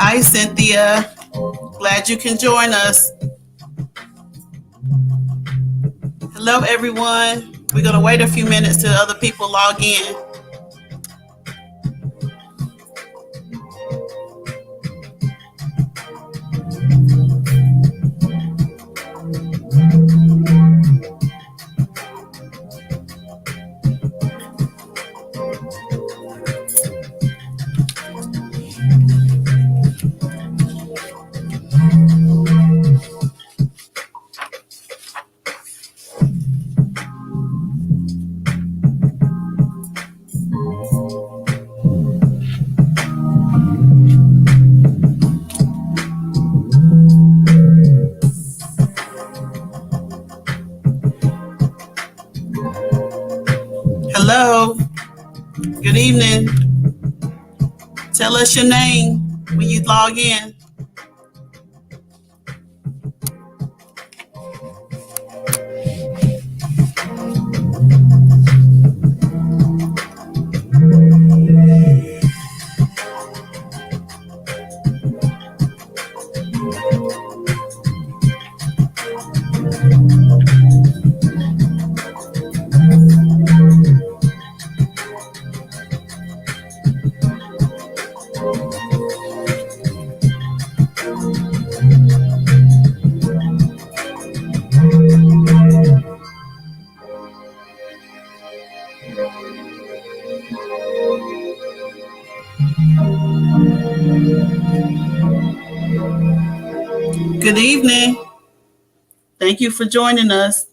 Hi, Cynthia. Glad you can join us. Hello, everyone. We're going to wait a few minutes till other people log in. Hello. Good evening. Tell us your name when you log in. Good evening. Thank you for joining us.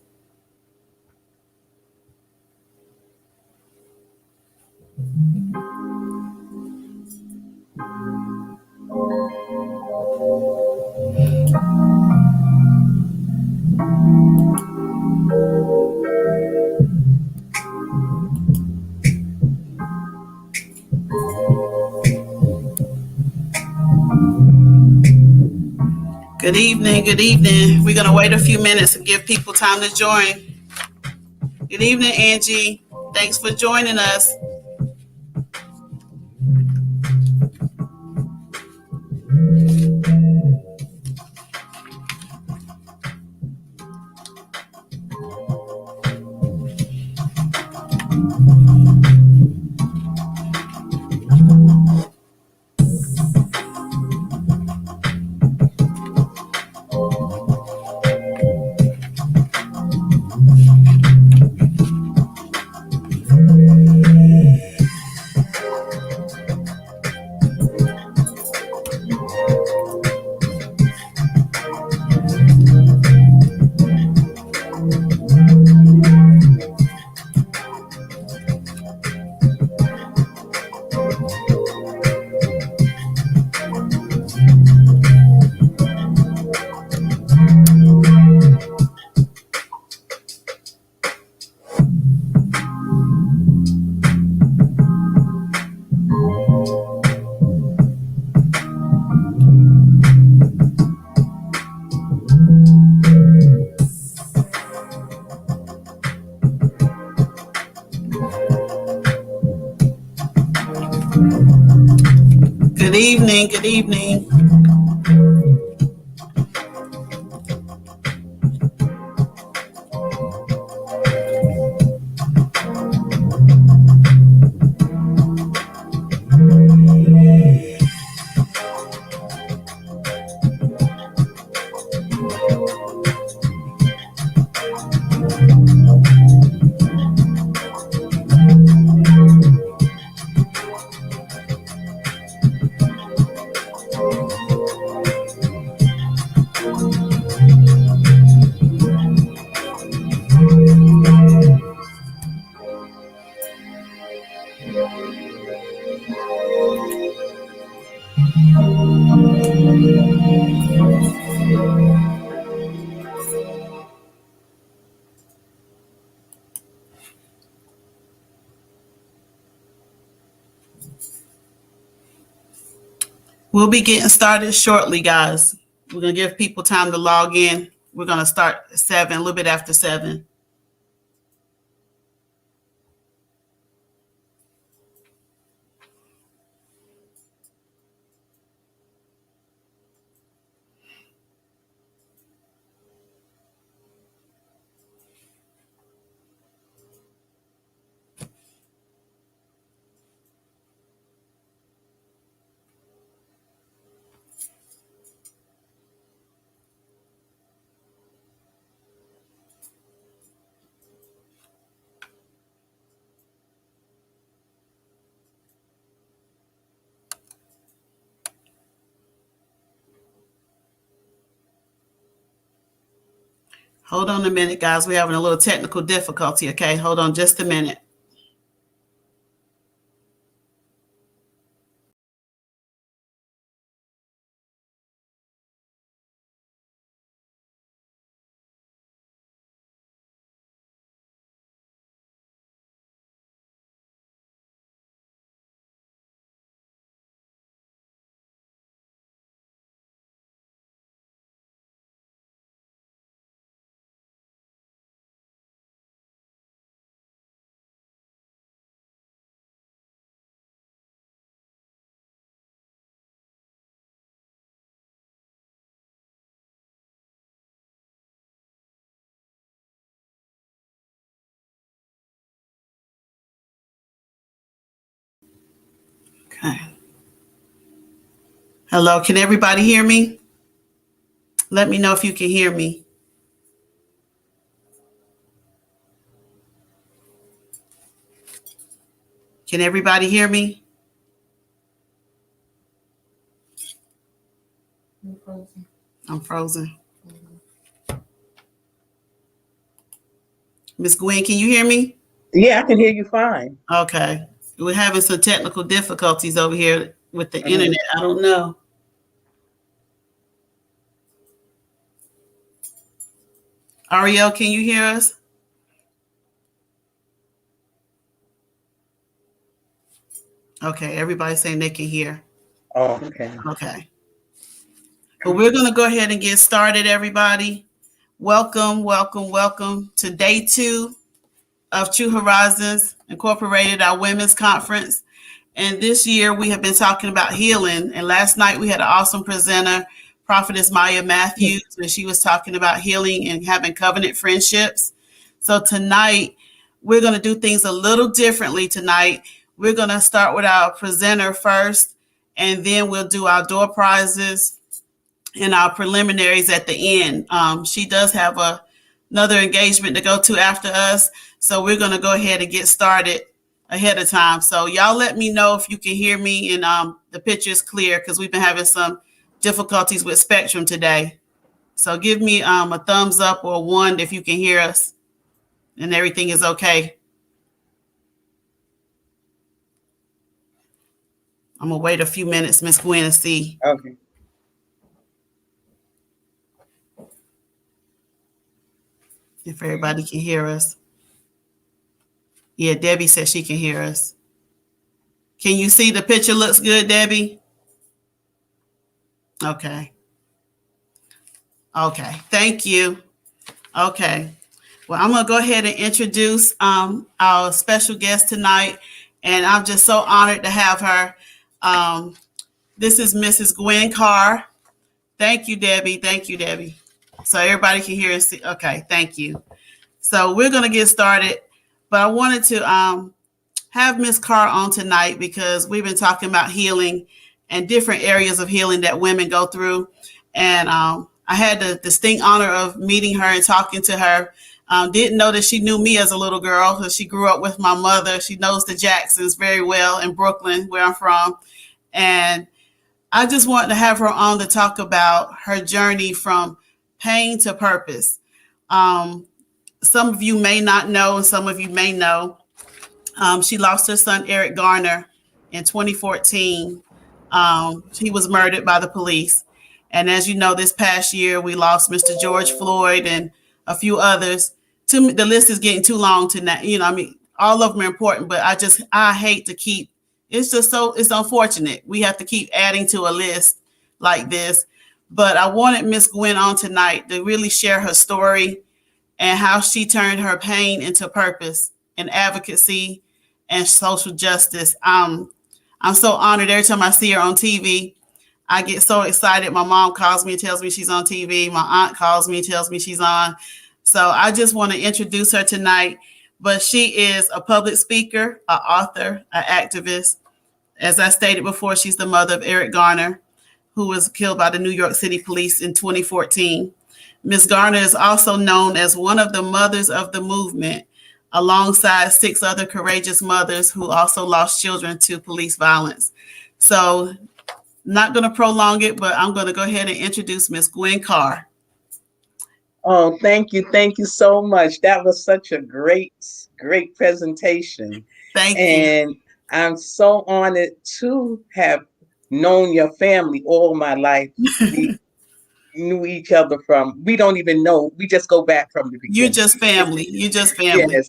Good evening. Good evening. We're going to wait a few minutes to give people time to join. Good evening, Angie. Thanks for joining us. Good evening. Good evening. We'll be getting started shortly, guys. We're going to give people time to log in. We're going to start at 7, a little bit after 7. Hold on a minute, guys. We're having a little technical difficulty, okay? Hold on just a minute. Okay. Hello, can everybody hear me? Let me know if you can hear me. Can everybody hear me? I'm frozen. Miss Gwen, can you hear me? Yeah, I can hear you fine. Okay. We're having some technical difficulties over here with the internet. I don't know. Ariel, can you hear us? Okay, everybody's saying they can hear. Oh, okay. Okay. But we're going to go ahead and get started, everybody. Welcome, welcome, welcome to day 2 of True Horizons Incorporated, our women's conference. And this year we have been talking about healing. And last night we had an awesome presenter, Prophetess Maya Matthews, and she was talking about healing and having covenant friendships. So tonight we're going to do things a little differently tonight. We're going to start with our presenter first, and then we'll do our door prizes and our preliminaries at the end. She does have another engagement to go to after us. So we're going to go ahead and get started ahead of time. So y'all let me know if you can hear me and the picture is clear, because we've been having some difficulties with Spectrum today. So give me a thumbs up or 1 if you can hear us and everything is okay. I'm going to wait a few minutes, Miss Gwen, and see. Okay. If everybody can hear us. Yeah, Debbie said she can hear us. Can you see the picture looks good, Debbie? Okay. Okay. Thank you. Okay. Well, I'm going to go ahead and introduce our special guest tonight. And I'm just so honored to have her. This is Mrs. Gwen Carr. Thank you, Debbie. Thank you, Debbie. So everybody can hear and see. Okay. Thank you. So we're going to get started. But I wanted to have Miss Carr on tonight because we've been talking about healing and different areas of healing that women go through. And I had the distinct honor of meeting her and talking to her. Didn't know that she knew me as a little girl because she grew up with my mother. She knows the Jacksons very well in Brooklyn, where I'm from. And I just wanted to have her on to talk about her journey from pain to purpose. Some of you may not know, and some of you may know. She lost her son, Eric Garner, in 2014 He was murdered by the police. And as you know, this past year we lost Mr. George Floyd and a few others. The list is getting too long to not, I mean, all of them are important, but I hate to keep. It's just it's unfortunate. We have to keep adding to a list like this. But I wanted Miss Gwen on tonight to really share her story and how she turned her pain into purpose and advocacy and social justice. I'm so honored every time I see her on TV. I get so excited. My mom calls me and tells me she's on TV. My aunt calls me and tells me she's on. So I just want to introduce her tonight. But she is a public speaker, an author, an activist. As I stated before, she's the mother of Eric Garner, who was killed by the New York City police in 2014. Ms. Garner is also known as one of the mothers of the movement, alongside 6 other courageous mothers who also lost children to police violence. So, not going to prolong it, but I'm going to go ahead and introduce Ms. Gwen Carr. Oh, thank you. Thank you so much. That was such a great presentation. Thank you. And I'm so honored to have known your family all my life. We knew each other we don't even know. We just go back from the You beginning. just family. You just family.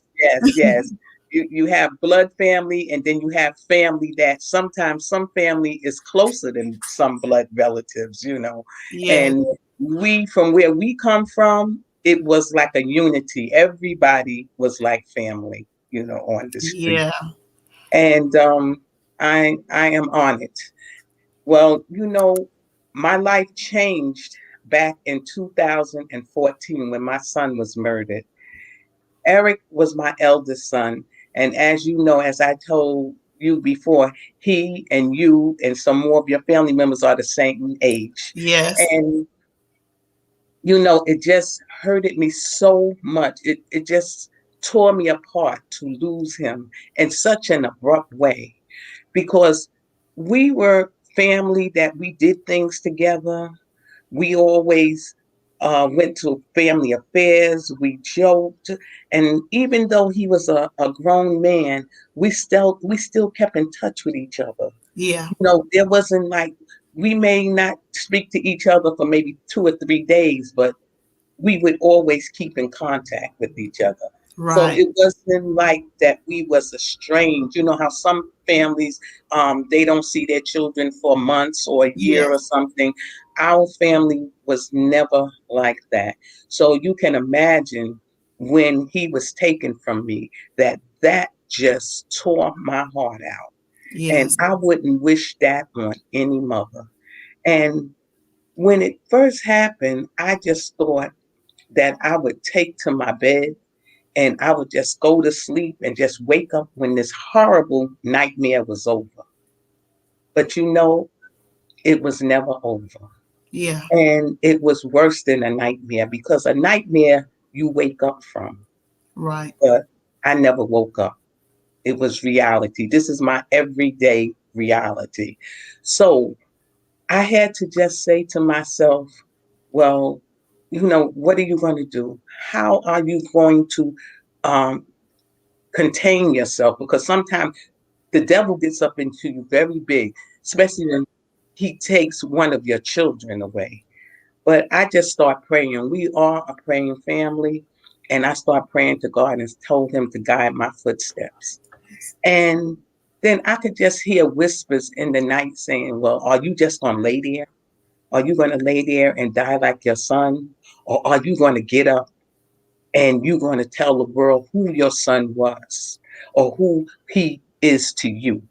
Yes. You have blood family, and then you have family that sometimes some family is closer than some blood relatives. Yeah. And from where we come from, it was like a unity. Everybody was like family, on the street. Yeah. And I am on it. Well, my life changed back in 2014 when my son was murdered. Eric was my eldest son. And as you know, as I told you before, he and you and some more of your family members are the same age. Yes. And, it just hurted me so much. It just tore me apart to lose him in such an abrupt way, because we were family that we did things together. We always went to family affairs. We joked, and even though he was a grown man, we still kept in touch with each other. Yeah. There wasn't like, we may not speak to each other for maybe 2 or 3 days, but we would always keep in contact with each other. So Right. it wasn't like that we was estranged. You know how some families, they don't see their children for months or a year or Yes. something. Our family was never like that. So you can imagine when he was taken from me, that just tore my heart out. And Yes. I wouldn't wish that on any mother. And when it first happened, I just thought that I would take to my bed and I would just go to sleep and just wake up when this horrible nightmare was over. But it was never over. Yeah. And it was worse than a nightmare, because a nightmare you wake up from. Right. But I never woke up. It was reality. This is my everyday reality. So I had to just say to myself, well, what are you going to do? How are you going to um, contain yourself? Because sometimes the devil gets up into you very big, especially when he takes one of your children away. But I just start praying. We are a praying family. And I start praying to God and told him to guide my footsteps. And then I could just hear whispers in the night saying, well, are you just going to lay there? Are you going to lay there and die like your son? Or are you going to get up and you're going to tell the world who your son was or who he is to you?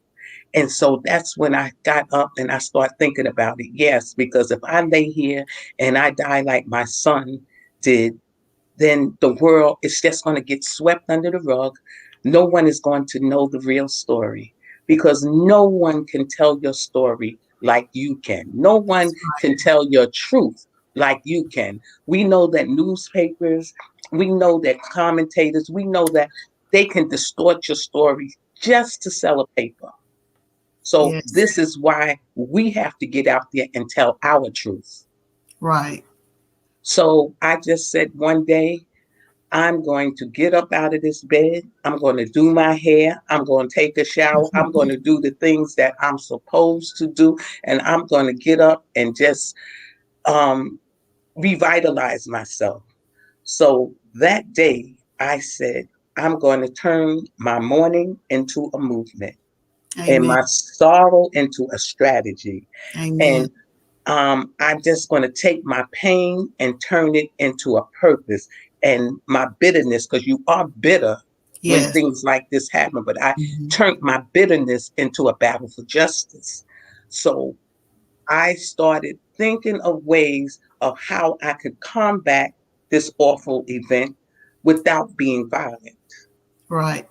And so that's when I got up and I started thinking about it. Yes, because if I lay here and I die like my son did, then the world is just going to get swept under the rug. No one is going to know the real story, because no one can tell your story like you can. No one can tell your truth like you can. We know that newspapers, we know that commentators, we know that they can distort your story just to sell a paper. So Yes. this is why we have to get out there and tell our truth. Right. So I just said one day, I'm going to get up out of this bed. I'm going to do my hair. I'm going to take a shower. I'm going to do the things that I'm supposed to do. And I'm going to get up and just um, revitalize myself. So that day, I said, I'm going to turn my mourning into a movement and Amen. my sorrow into a strategy. Amen. And I'm just going to take my pain and turn it into a purpose and my bitterness, because you are bitter when Yes. things like this happen. But I Mhm. turned my bitterness into a battle for justice. So I started thinking of ways of how I could combat this awful event without being violent. Right.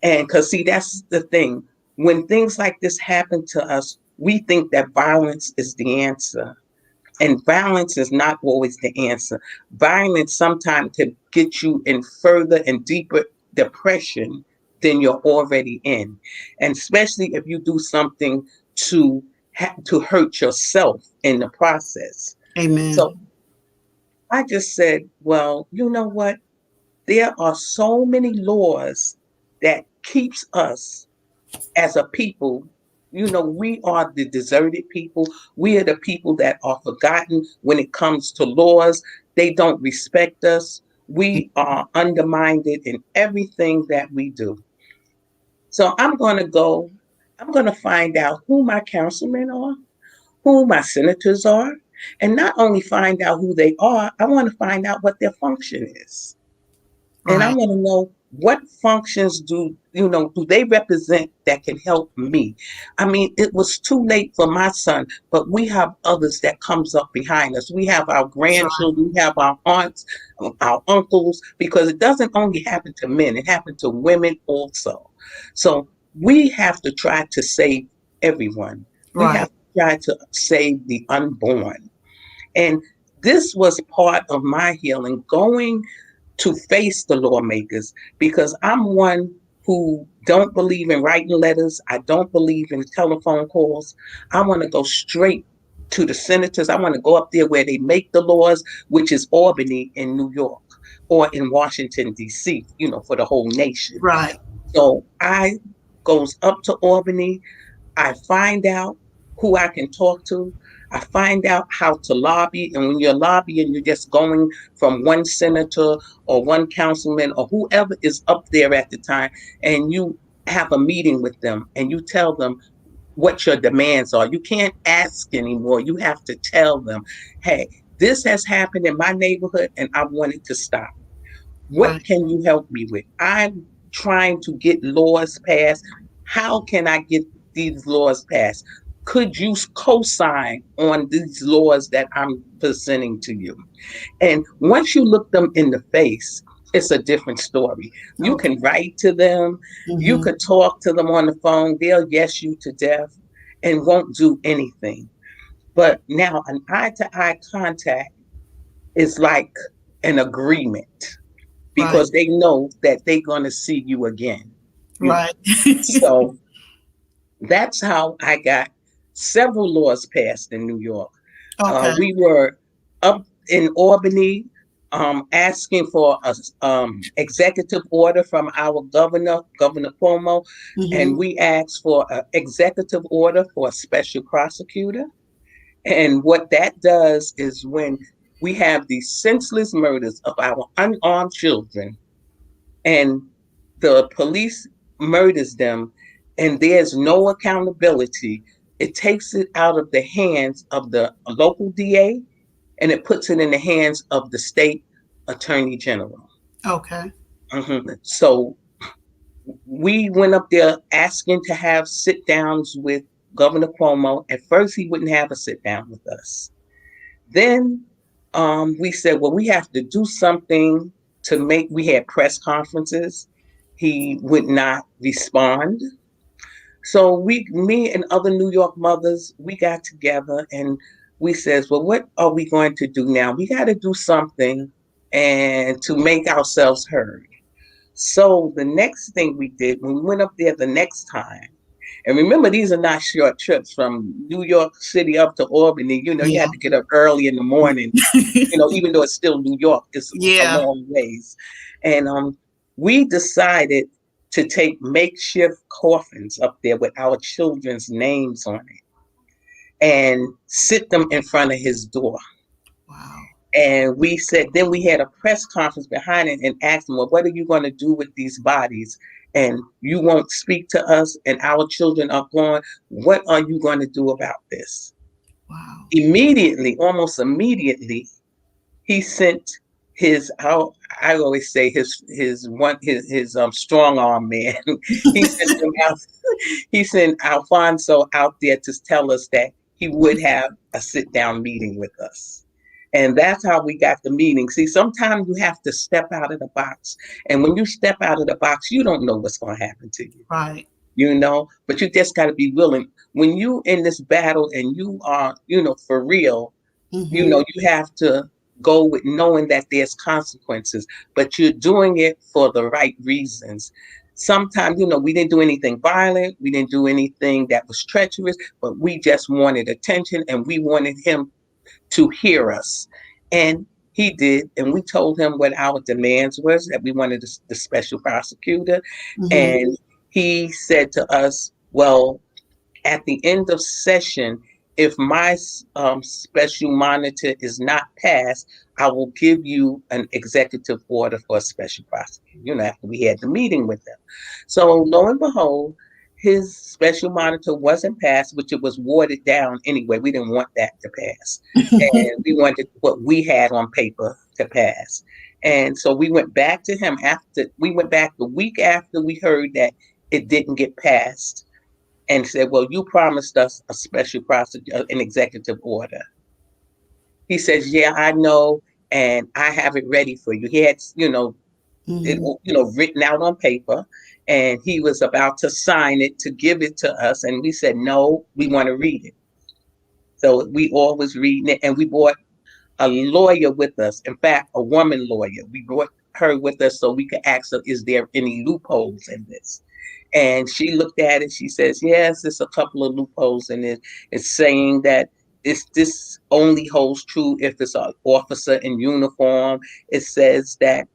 And because, see, that's the thing. When things like this happen to us, we think that violence is the answer. And violence is not always the answer. Violence sometimes can get you in further and deeper depression than you're already in. And especially if you do something to to hurt yourself in the process. Amen. So I just said, well, you know what? There are so many laws that keeps us as a people. We are the deserted people. We are the people that are forgotten when it comes to laws. They don't respect us. We are undermined in everything that we do. So I'm going to find out who my councilmen are, who my senators are, and not only find out who they are, I want to find out what their function is. And I Right. want to know what functions do they represent that can help me. I mean, it was too late for my son, but we have others that comes up behind us. We have our That's right. grandchildren, we have our aunts, our uncles, because it doesn't only happen to men, it happens to women also. So we have to try to save everyone. We have Right. to try to save the unborn. And this was part of my healing, going to face the lawmakers, because I'm one who don't believe in writing letters. I don't believe in telephone calls. I want to go straight to the senators. I want to go up there where they make the laws, which is Albany in New York or in Washington, D.C., for the whole nation. Right. So I goes up to Albany. I find out who I can talk to. I find out how to lobby. And when you're lobbying, you're just going from one senator or one councilman or whoever is up there at the time, and you have a meeting with them and you tell them what your demands are. You can't ask anymore. You have to tell them, hey, this has happened in my neighborhood and I want it to stop. What Right. can you help me with? I'm trying to get laws passed. How can I get these laws passed? Could you co-sign on these laws that I'm presenting to you? And once you look them in the face, it's a different story. You Okay. can write to them, you Hmm. could talk to them on the phone, they'll yes you to death and won't do anything. But now an eye to eye contact is like an agreement, Right. because they know that they're going to see you again. You know, Right. so that's how I got several laws passed in New York. Okay. We were up in Albany, asking for a executive order from our governor, Governor Cuomo, and Hmm. we asked for an executive order for a special prosecutor. And what that does is, when we have these senseless murders of our unarmed children, and the police murders them and there's no accountability, it takes it out of the hands of the local DA and it puts it in the hands of the state attorney general. Okay. So we went up there asking to have sit downs with Governor Cuomo. At first, he wouldn't have a sit down with us. Then we said, well, we have to do something to make, we had press conferences. He would not respond. So me and other New York mothers, we got together and we says, well, what are we going to do now? We got to do something and to make ourselves heard. So the next thing we did when we went up there the next time, And remember, these are not short trips from New York City up to Albany. You Yeah. had to get up early in the morning. Even though it's still New York, it's a Yeah. long ways. And we decided to take makeshift coffins up there with our children's names on it and sit them in front of his door. Wow. And we said, then we had a press conference behind it and asked him, well, what are you going to do with these bodies? And you won't speak to us, and our children are gone. What are you going to do about this? Wow. Immediately, almost immediately, he sent I always say his strong arm man. he sent him out he sent Alfonso out there to tell us that he would have a sit down meeting with us. And that's how we got the meeting. See, sometimes you have to step out of the box. And when you step out of the box, you don't know what's going to happen to you, Right. but you just got to be willing. When you in this battle and you are, for real, Mm-hmm. you have to go with knowing that there's consequences, but you're doing it for the right reasons. Sometimes, we didn't do anything violent, we didn't do anything that was treacherous, but we just wanted attention and we wanted him to hear us. And he did, and we told him what our demands was, that we wanted the special prosecutor. Mm-hmm. And he said to us, well, at the end of session, if my special monitor is not passed, I will give you an executive order for a special prosecutor, after we had the meeting with them. So lo and behold, his special monitor wasn't passed, which it was watered down anyway. We didn't want that to pass. And we wanted what we had on paper to pass. And so we went back to him the week after we heard that it didn't get passed, and said, well, you promised us a special prosecutor, an executive order. He says, yeah, I know, and I have it ready for you. He had, it, Mm-hmm. written out on paper, and he was about to sign it to give it to us. And we said, no, we want to read it. So we all was reading it, and we brought a lawyer with us. In fact, a woman lawyer. We brought her with us so we could ask her, is there any loopholes in this? And she looked at it. She says, yes, there's a couple of loopholes in it. It's saying that this only holds true if it's an officer in uniform. It says that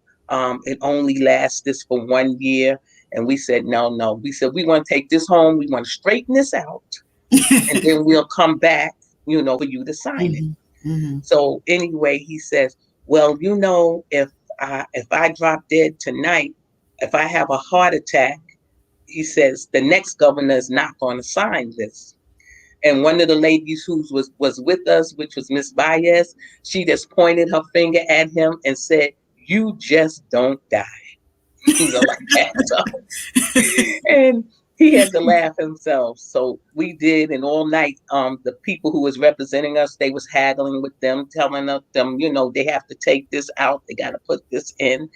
it only lasts this for 1 year. And we said, no, no. We said, we want to take this home. We want to straighten this out. And then we'll come back, for you to sign it. Mm-hmm. Mm-hmm. So anyway, he says, well, if I drop dead tonight, if I have a heart attack, he says the next governor is not going to sign this. And one of the ladies who was with us, which was Miss Baez, she just pointed her finger at him and said, "You just don't die," like that. So, and he had to laugh himself. So we did, and all night, the people who was representing us, they was haggling with them, telling them, they have to take this out, they got to put this in.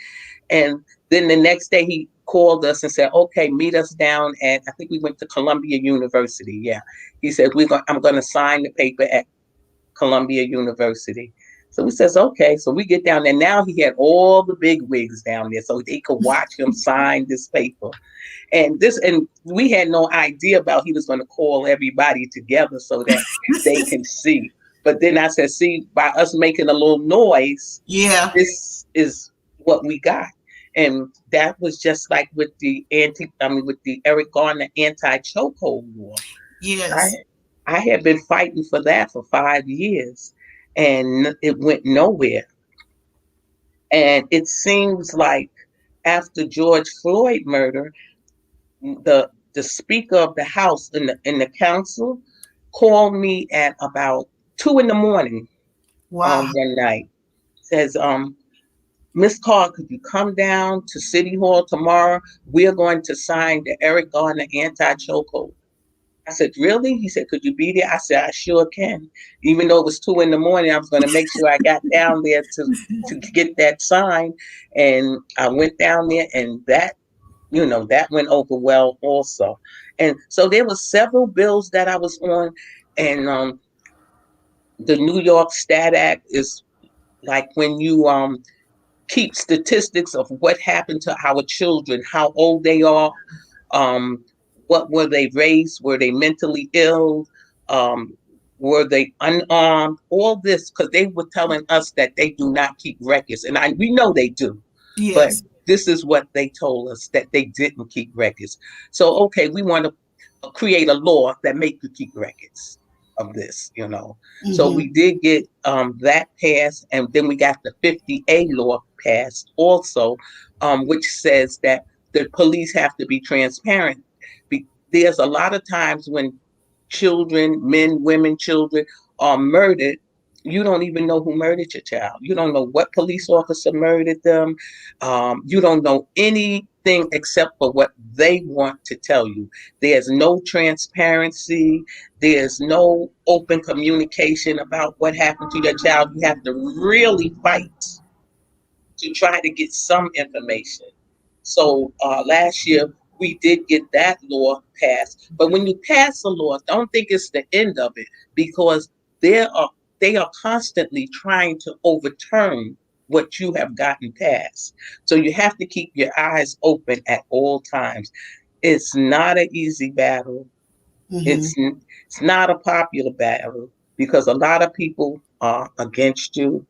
And then the next day he called us and said, okay, meet us down at, I think we went to Columbia University. Yeah. He said, I'm going to sign the paper at Columbia University. So we says, okay. So we get down there. Now he had all the big wigs down there so they could watch him sign this paper. And we had no idea about he was going to call everybody together so that they can see. But then I said, see, by us making a little noise, Yeah. this is what we got. And that was just like with with the Eric Garner anti-chokehold law. I Yes. I had been fighting for that for 5 years, and it went nowhere. And it seems like after George Floyd murder, the Speaker of the House in the council called me at about 2 in the morning Wow. one night. Says, Miss Carr, could you come down to City Hall tomorrow? We're going to sign the Eric Garner anti-chokehold. I said, really? He said, could you be there? I said, I sure can. Even though it was 2 in the morning, I was going to make sure I got down there to get that sign. And I went down there, and that went over well also. And so there were several bills that I was on, and the New York Stat Act is like when you keep statistics of what happened to our children, how old they are, um, What were they raised? Were they mentally ill? Um, were they unarmed? All this because they were telling us that they do not keep records, and we know they do, but Yes. this is what they told us that they didn't keep records. So okay, we want to create a law that make you keep records of this. So Mm-hmm. we did get that passed, and then we got the 50A law passed also, which says that the police have to be transparent. There's a lot of times when children, men, women, children are murdered. You don't even know who murdered your child. You don't know what police officer murdered them. You don't know anything except for what they want to tell you. There's no transparency. There's no open communication about what happened to your child. You have to really fight to try to get some information. So last year we did get that law passed. But when you pass a law, don't think it's the end of it because there are they are constantly trying to overturn what you have gotten passed. So you have to keep your eyes open at all times. It's not an easy battle. Mm-hmm. It's not a popular battle because a lot of people are against you.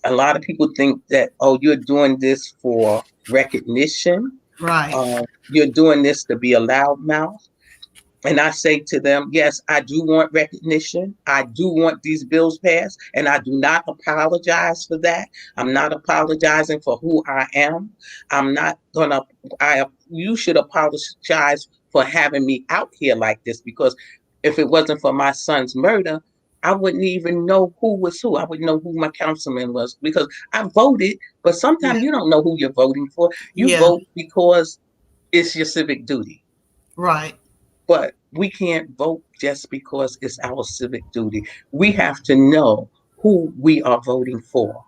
A lot of people think that, oh, you're doing this for recognition. Right. You're doing this to be a loudmouth. And I say to them, yes, I do want recognition. I do want these bills passed, and I do not apologize for that. I'm not apologizing for who I am. I'm not gonna. You should apologize for having me out here like this because if it wasn't for my son's murder, I wouldn't even know who was who. I wouldn't know who my councilman was because I voted. But Yeah. sometimes you don't know who you're voting for. You Yeah. vote because it's your civic duty, Right. but we can't vote just because it's our civic duty. We have to know who we are voting for,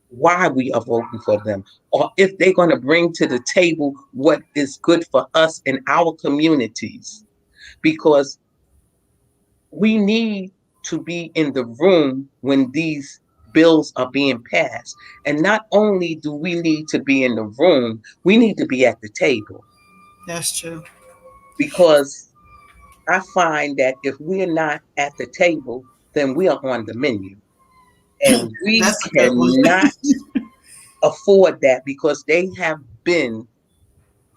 why we are voting for them, or if they're going to bring to the table what is good for us in our communities. Because we need to be in the room when these bills are being passed. And not only do we need to be in the room, we need to be at the table That's true. because I find that if we're not at the table, then we are on the menu. And we That's a good one. cannot afford that because they have been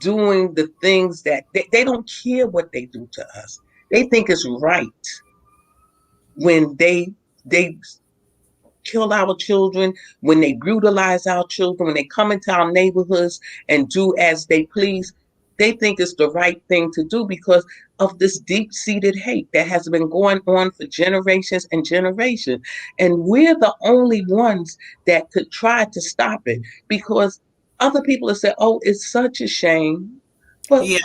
doing the things that they don't care what they do to us. They think it's right when they kill our children, when they brutalize our children, when they come into our neighborhoods and do as they please, they think it's the right thing to do because of this deep seated hate that has been going on for generations and generations. And we're the only ones that could try to stop it because other people have said, oh, it's such a shame. But Yeah.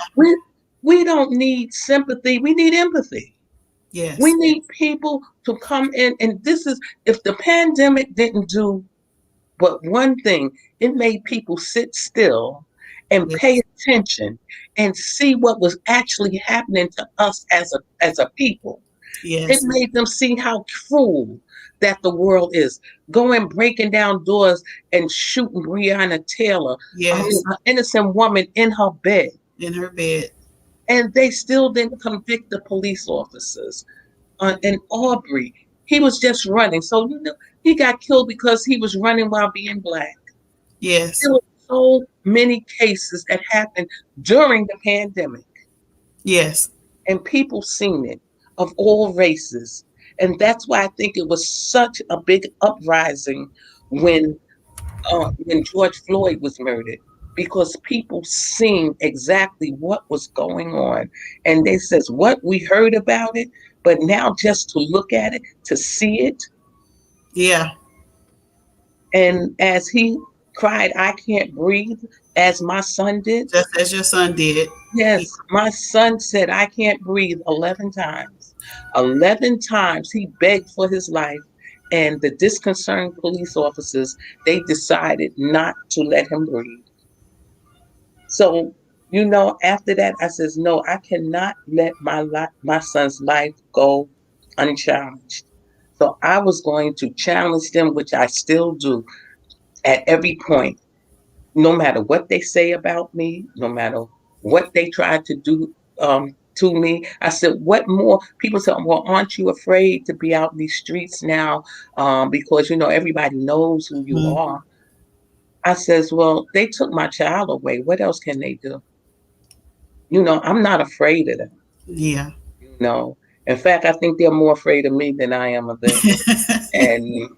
we don't need sympathy, we need empathy. We Yes. need people to come in, and this is if the pandemic didn't do but one thing, it made people sit still and pay Yes. attention and see what was actually happening to us as a people. It Yes. made them see how cruel that the world is. Going breaking down doors and shooting Breonna Taylor, I mean, Yes. an innocent woman in her bed. In her bed. And they still didn't convict the police officers in Aubrey. He was just running. So, he got killed because he was running while being black. Yes. There were so many cases that happened during the pandemic, Yes. and people seen it of all races. And that's why I think it was such a big uprising when when George Floyd was murdered, because people seen exactly what was going on, and they says what we heard about it, but now just to look at it, to see it, Yeah. and as he cried, "I can't breathe," as my son did. Just as your son did. He, Yes, my son said, "I can't breathe" 11 times. 11 times he begged for his life, and the disconcerting police officers, they decided not to let him breathe. So, after that, I says, no, I cannot let my son's life go unchallenged. So I was going to challenge them, which I still do at every point, no matter what they say about me, no matter what they try to do. to me. I said, what more? People said, well, aren't you afraid to be out in these streets now? Because, everybody knows who you Mhm. are. I says, well, they took my child away. What else can they do? I'm not afraid of them, Yeah. you know. In fact, I think they're more afraid of me than I am of them. And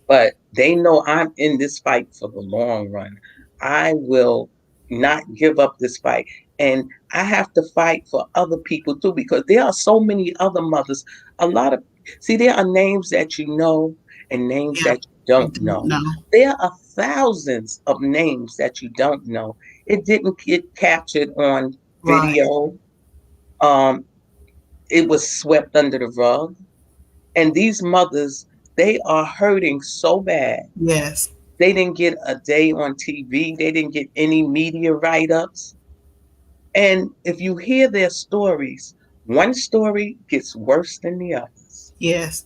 but they know I'm in this fight for the long run. I will not give up this fight. And I have to fight for other people too, because there are so many other mothers. A lot of, see, there are names that you know and names Yeah. that you don't Don't know. know. There are thousands of names that you don't know. It didn't get captured on Right. video. Um, it was swept under the rug. And these mothers, they are hurting so bad. Yes. They didn't get a day on TV. They didn't get any media write ups. And if you hear their stories, one story gets worse than the others. Yes.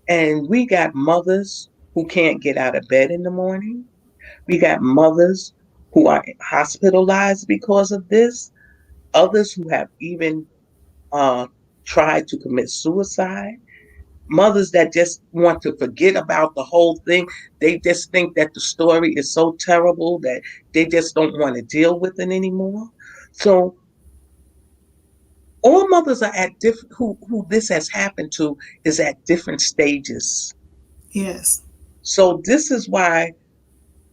And we got mothers who can't get out of bed in the morning. We got mothers who are hospitalized because of this. Others who have even uh, tried to commit suicide. Mothers that just want to forget about the whole thing. They just think that the story is so terrible that they just don't want to deal with it anymore. So all mothers are at different who this has happened to is at different stages. Yes. So this is why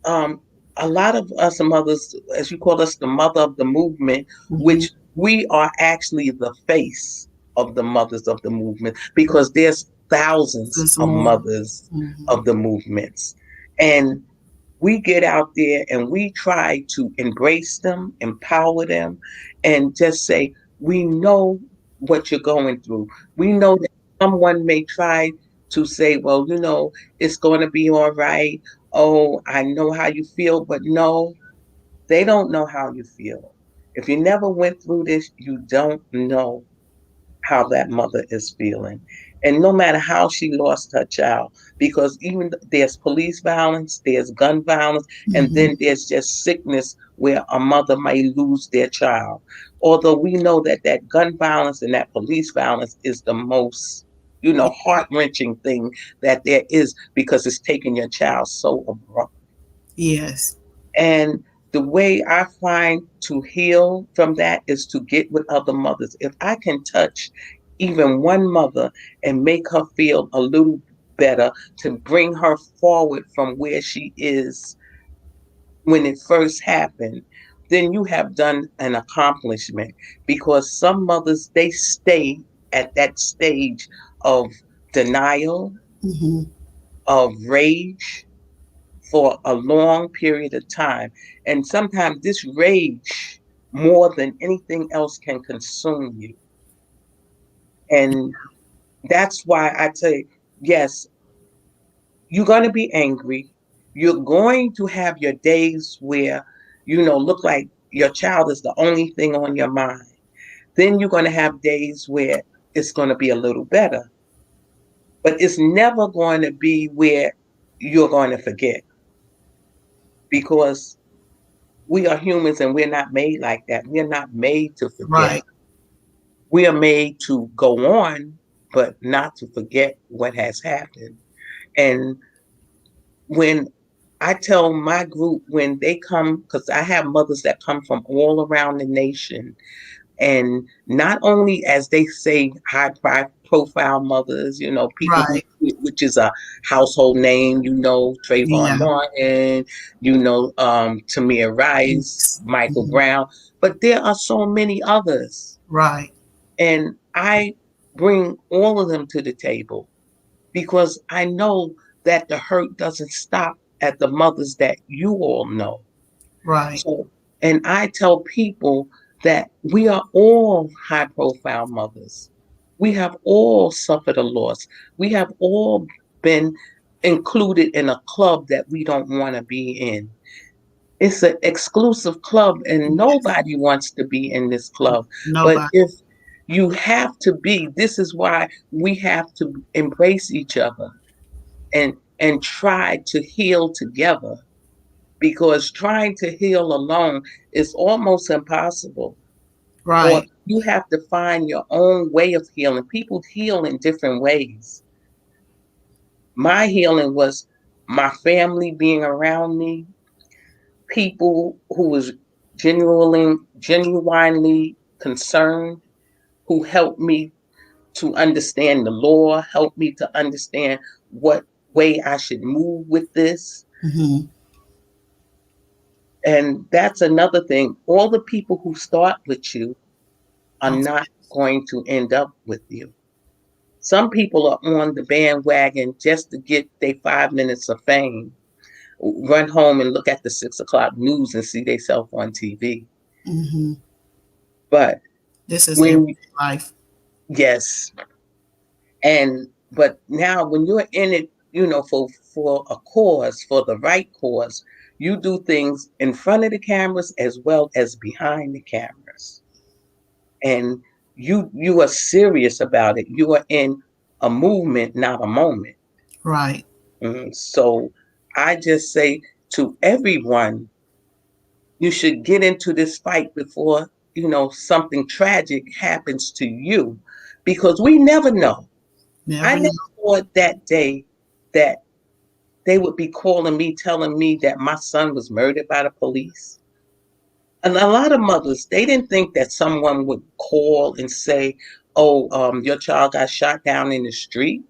um, a lot of us mothers, as you call us, the mother of the movement, Hmm. which we are actually the face of the mothers of the movement, because there's thousands There's of more. mothers Hmm. of the movements. And we get out there and we try to embrace them, empower them, and just say, we know what you're going through. We know that someone may try to say, well, it's going to be all right. Oh, I know how you feel, but no, they don't know how you feel. If you never went through this, you don't know how that mother is feeling. And no matter how she lost her child, because even there's police violence, there's gun violence, and Hmm. then there's just sickness where a mother may lose their child. Although we know that that gun violence and that police violence is the most, heart wrenching thing that there is, because it's taking your child so abrupt. Yes. And the way I find to heal from that is to get with other mothers. If I can touch even one mother and make her feel a little better, to bring her forward from where she is when it first happened, then you have done an accomplishment. Because some mothers, they stay at that stage of denial, Hmm. of rage, for a long period of time. And sometimes this rage, more than anything else, can consume you. And that's why I say, yes, you're going to be angry. You're going to have your days where, look like your child is the only thing on your mind. Then you're going to have days where it's going to be a little better. But it's never going to be where you're going to forget, because we are humans and we're not made like that. We're not made to forget. Right. We are made to go on, but not to forget what has happened. And when I tell my group, when they come, because I have mothers that come from all around the nation, and not only, as they say, profile mothers, people who, Right. which is a household name, Trayvon Yeah. Martin, Tamir Rice, Yes. Michael Mhm. Brown, but there are so many others. Right. And I bring all of them to the table, because I know that the hurt doesn't stop at the mothers that you all know. Right. So, and I tell people that we are all high profile mothers. We have all suffered a loss. We have all been included in a club that we don't want to be in. It's an exclusive club, and nobody wants to be in this club. But Nobody. if you have to be, this is why we have to embrace each other and try to heal together, because trying to heal alone is almost impossible. or Right. you have to find your own way of healing. People heal in different ways. My healing was my family being around me, people who was genuinely concerned, who helped me to understand the law, helped me to understand what way I should move with this. Mm-hmm. And that's another thing. All the people who start with you are not going to end up with you. Some people are on the bandwagon just to get their 5 minutes of fame, run home and look at the 6 o'clock news and see themselves on TV. Mm-hmm. But This is everyday when, life. yes, but now when you're in it, for a cause, for the right cause, you do things in front of the cameras as well as behind the cameras. And you are serious about it. You are in a movement, not a moment. Right. So I just say to everyone, you should get into this fight before, something tragic happens to you, because we never know. I Never know. never thought that day that they would be calling me, telling me that my son was murdered by the police. And a lot of mothers, they didn't think that someone would call and say, "Oh, your child got shot down in the street."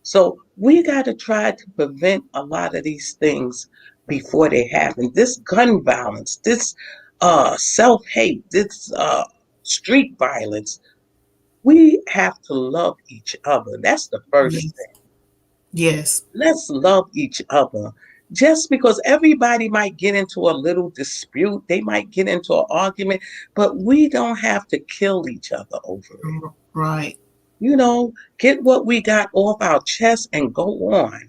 So we got to try to prevent a lot of these things before they happen. This gun violence, this self-hate, this street violence. We have to love each other. That's the first Yes. thing. Yes. Let's love each other. Just because everybody might get into a little dispute, they might get into an argument, but we don't have to kill each other over it. Right. Get what we got off our chest and go on.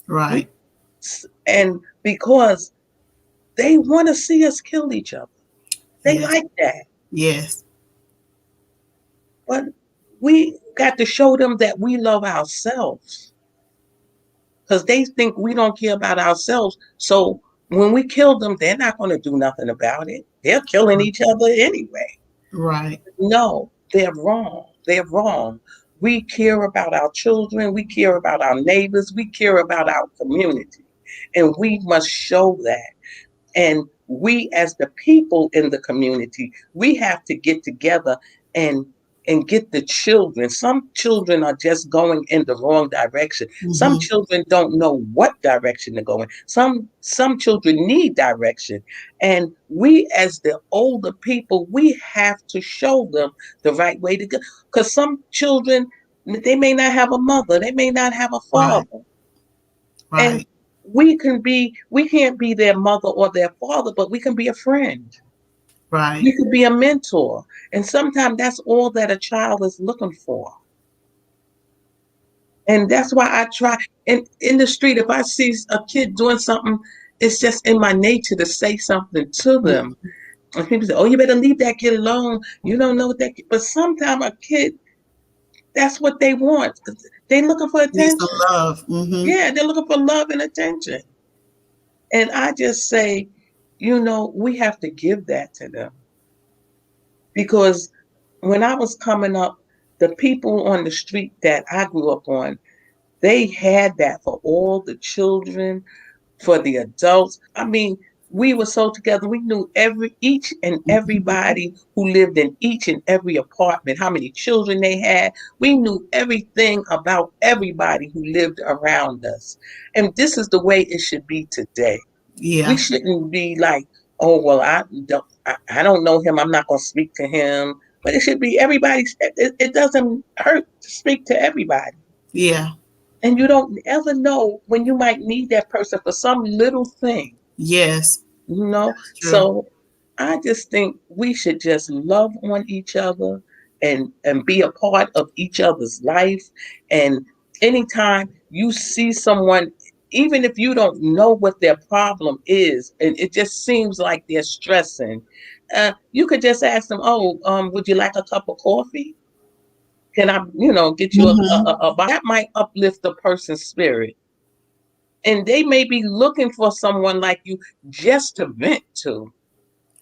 We, Right. and because they want to see us kill each other, they Yes. like that. Yes. But we got to show them that we love ourselves, because they think we don't care about ourselves. So when we kill them, they're not going to do nothing about it. They're killing each other anyway. Right. No, they're wrong. They're wrong. We care about our children. We care about our neighbors. We care about our community. And we must show that. And we, as the people in the community, we have to get together and get the children. Some children are just going in the wrong direction. Some Mm-hmm. children don't know what direction to go in. Some children need direction. And we, as the older people, we have to show them the right way to go. Because some children, they may not have a mother, they may not have a Right. father. And Right. we can't be their mother or their father, but we can be a friend. Right. We could be a mentor. And sometimes that's all that a child is looking for. And that's why I try. In the street, if I see a kid doing something, it's just in my nature to say something to them. And people say, "Oh, you better leave that kid alone. You don't know what that kid." But sometimes a kid, that's what they want. They're looking for Need some attention. love. Mm-hmm. Yeah, they're looking for love and attention. And I just say, we have to give that to them. Because when I was coming up, the people on the street that I grew up on, they had that for all the children, for the adults. I mean, we were so together. We knew each and everybody who lived in each and every apartment, how many children they had. We knew everything about everybody who lived around us. And this is the way it should be today. We Yeah. shouldn't be like, "Oh, well, I don't know him. I'm not going to speak to him." But it should be everybody. It doesn't hurt to speak to everybody. Yeah. And you don't ever know when you might need that person for some little thing, Yes. you know? That's true. So I just think we should just love on each other and be a part of each other's life. And anytime you see someone, even if you don't know what their problem is, and it just seems like they're stressing, you could just ask them, "Oh, would you like a cup of coffee? Can I, get you Mm-hmm. that might uplift the person's spirit." And they may be looking for someone like you just to vent to.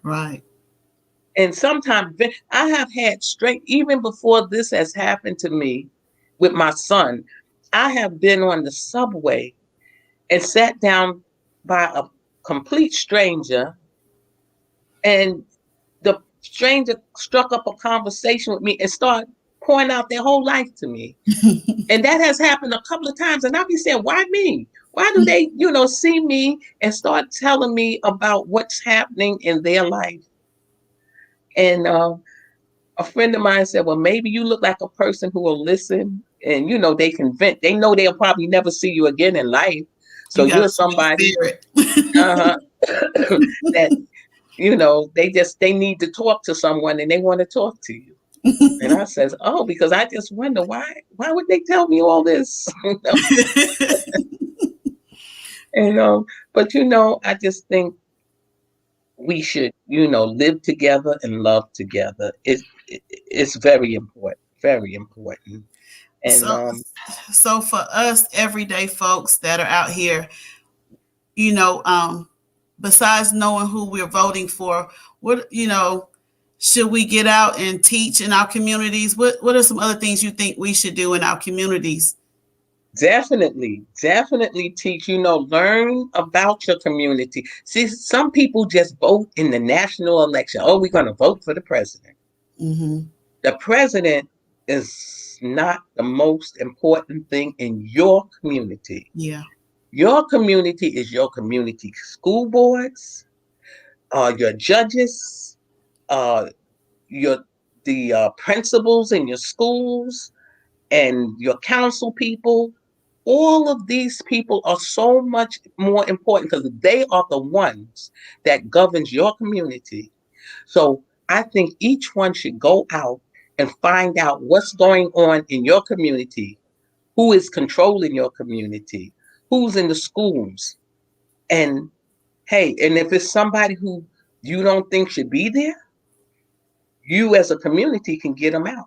Right. And sometimes I have had straight, even before this has happened to me with my son, I have been on the subway and sat down by a complete stranger, and the stranger struck up a conversation with me and started pouring out their whole life to me. And that has happened a couple of times. And I'll be saying, why me? Why do they, see me and start telling me about what's happening in their life? And a friend of mine said, well, maybe you look like a person who will listen, and, they can vent. They know they'll probably never see you again in life. So You got you're a sweet somebody spirit. uh that, they need to talk to someone and they want to talk to you. And I says, oh, because I just wonder why would they tell me all this? And but I just think we should, live together and love together. It's very important, very important. And so so for us everyday folks that are out here, you know, besides knowing who we're voting for, what should we get out and teach in our communities? What are some other things you think we should do in our communities? definitely, definitely teach, learn about your community. See, some people just vote in the national election. Oh, we're going to vote for the president. Mm-hmm. The president is not the most important thing in your community. Yeah. Your community is your community school boards, your judges, uh, your the principals in your schools, and your council people. All of these people are so much more important because they are the ones that governs your community. So I think each one should go out and find out what's going on in your community, who is controlling your community, who's in the schools, and hey, and if it's somebody who you don't think should be there, you as a community can get them out.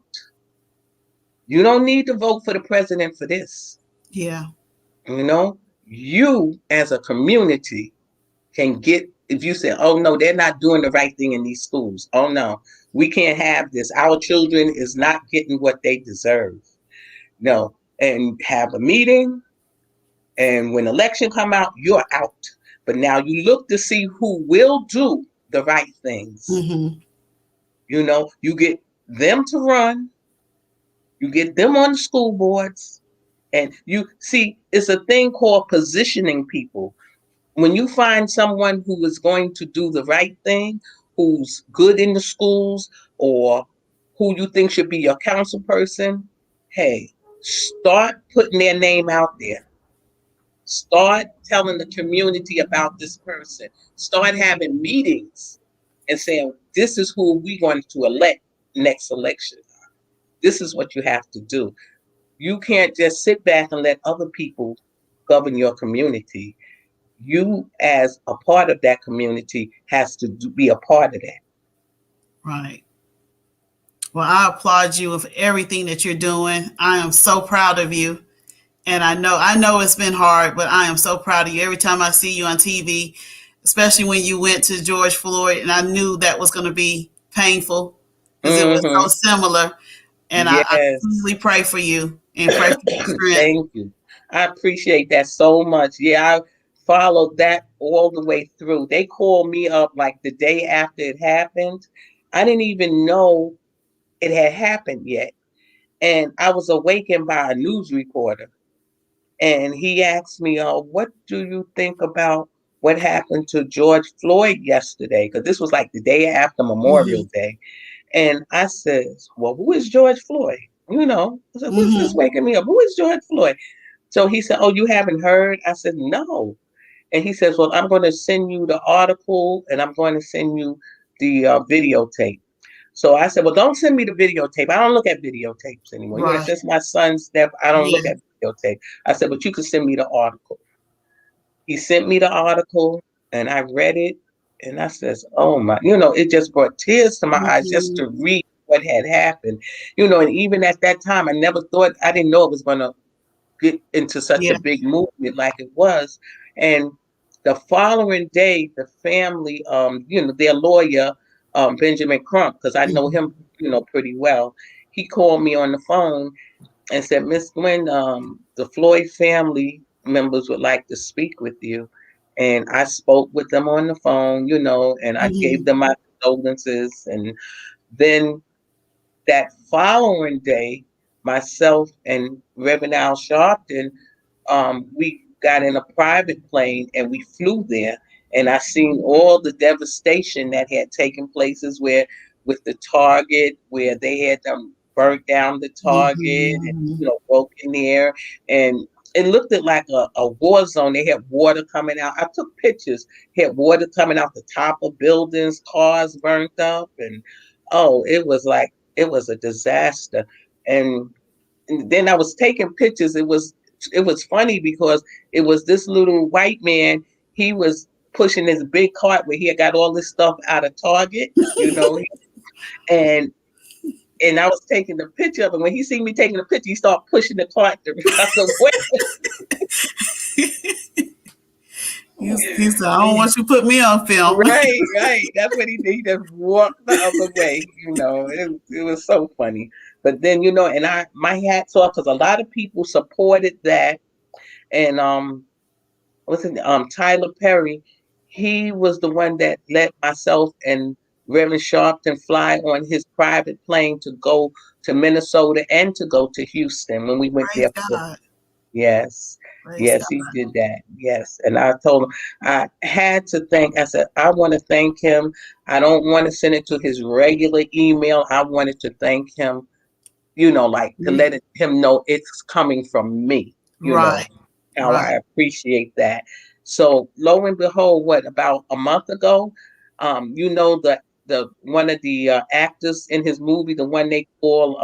You don't need to vote for the president for this. Yeah. You know, you as a community can get, if you say, oh no, they're not doing the right thing in these schools. Oh no, we can't have this. Our children is not getting what they deserve. No, and have a meeting, and when election come out, you're out. But now you look to see who will do the right things. Mm-hmm. You get them to run, you get them on the school boards, and you see it's a thing called positioning people. When you find someone who is going to do the right thing, who's good in the schools, or who you think should be your council person, hey, start putting their name out there. Start telling the community about this person. Start having meetings and saying, this is who we want to elect next election. This is what you have to do. You can't just sit back and let other people govern your community. You, as a part of that community, has to be a part of that. Right. Well, I applaud you with everything that you're doing. I am so proud of you. And I know it's been hard, but I am so proud of you. Every time I see you on TV, especially when you went to George Floyd, and I knew that was going to be painful because it was Hmm. so similar. And I Yes. really pray for you and pray for your strength. Thank you. I appreciate that so much. Yeah, I followed that all the way through. They called me up like the day after it happened. I didn't even know it had happened yet. And I was awakened by a news reporter. And he asked me, what do you think about what happened to George Floyd yesterday? Because this was like the day after Memorial Hmm. Day. And I says, well, who is George Floyd? I said, what's this Hmm. waking me up? Who is George Floyd? So he said, oh, you haven't heard? I said, no. And he says, well, I'm going to send you the article and I'm going to send you the videotape. So I said, well, don't send me the videotape. I don't look at videotapes anymore. Right. Since my son's death, I don't look Yeah. at videotape. I said, but you can send me the article. He sent me the article and I read it. And I says, oh my, it just brought tears to my eyes just Hmm. to read what had happened. And even at that time, I didn't know it was going to get into such a Yeah. big movement like it was. And the following day, the family, their lawyer Benjamin Crump, because I know Mhm. him, pretty well. He called me on the phone and said, Miss Gwen, the Floyd family members would like to speak with you. And I spoke with them on the phone, and I gave Mhm. them my condolences. And then that following day, myself and Reverend Al Sharpton, we got in a private plane and we flew there. And I seen all the devastation that had taken places where, with the Target, where they had burnt down the Target, and, Mhm. broke in there. And it looked like a war zone. They had water coming out. I took pictures. Had water coming out the top of buildings, cars burnt up. And oh, it was a disaster. And then I was taking pictures. It was funny because it was this little white man. He was pushing this big cart where he had got all this stuff out of Target, and I was taking the picture of him. When he seen me taking the picture, he started pushing the cart the other way. You said, I don't want you to put me on film. Right, right. That's what he did. He just walked the other way. It was so funny. But then, and my hats off because a lot of people supported that. And what's his name? Tyler Perry, he was the one that let myself and Reverend Sharpton fly on his private plane to go to Minnesota and to go to Houston when we went Praise there for. God. Yes, Praise yes, God. he did that. Yes. And I told him I had to thank, I said, I want to thank him. I don't want to send it to his regular email. I wanted to thank him, like to Yeah. let him know it's coming from me, Right. how Right. I appreciate that. So lo and behold, what about a month ago, the one of the actors in his movie, the one they call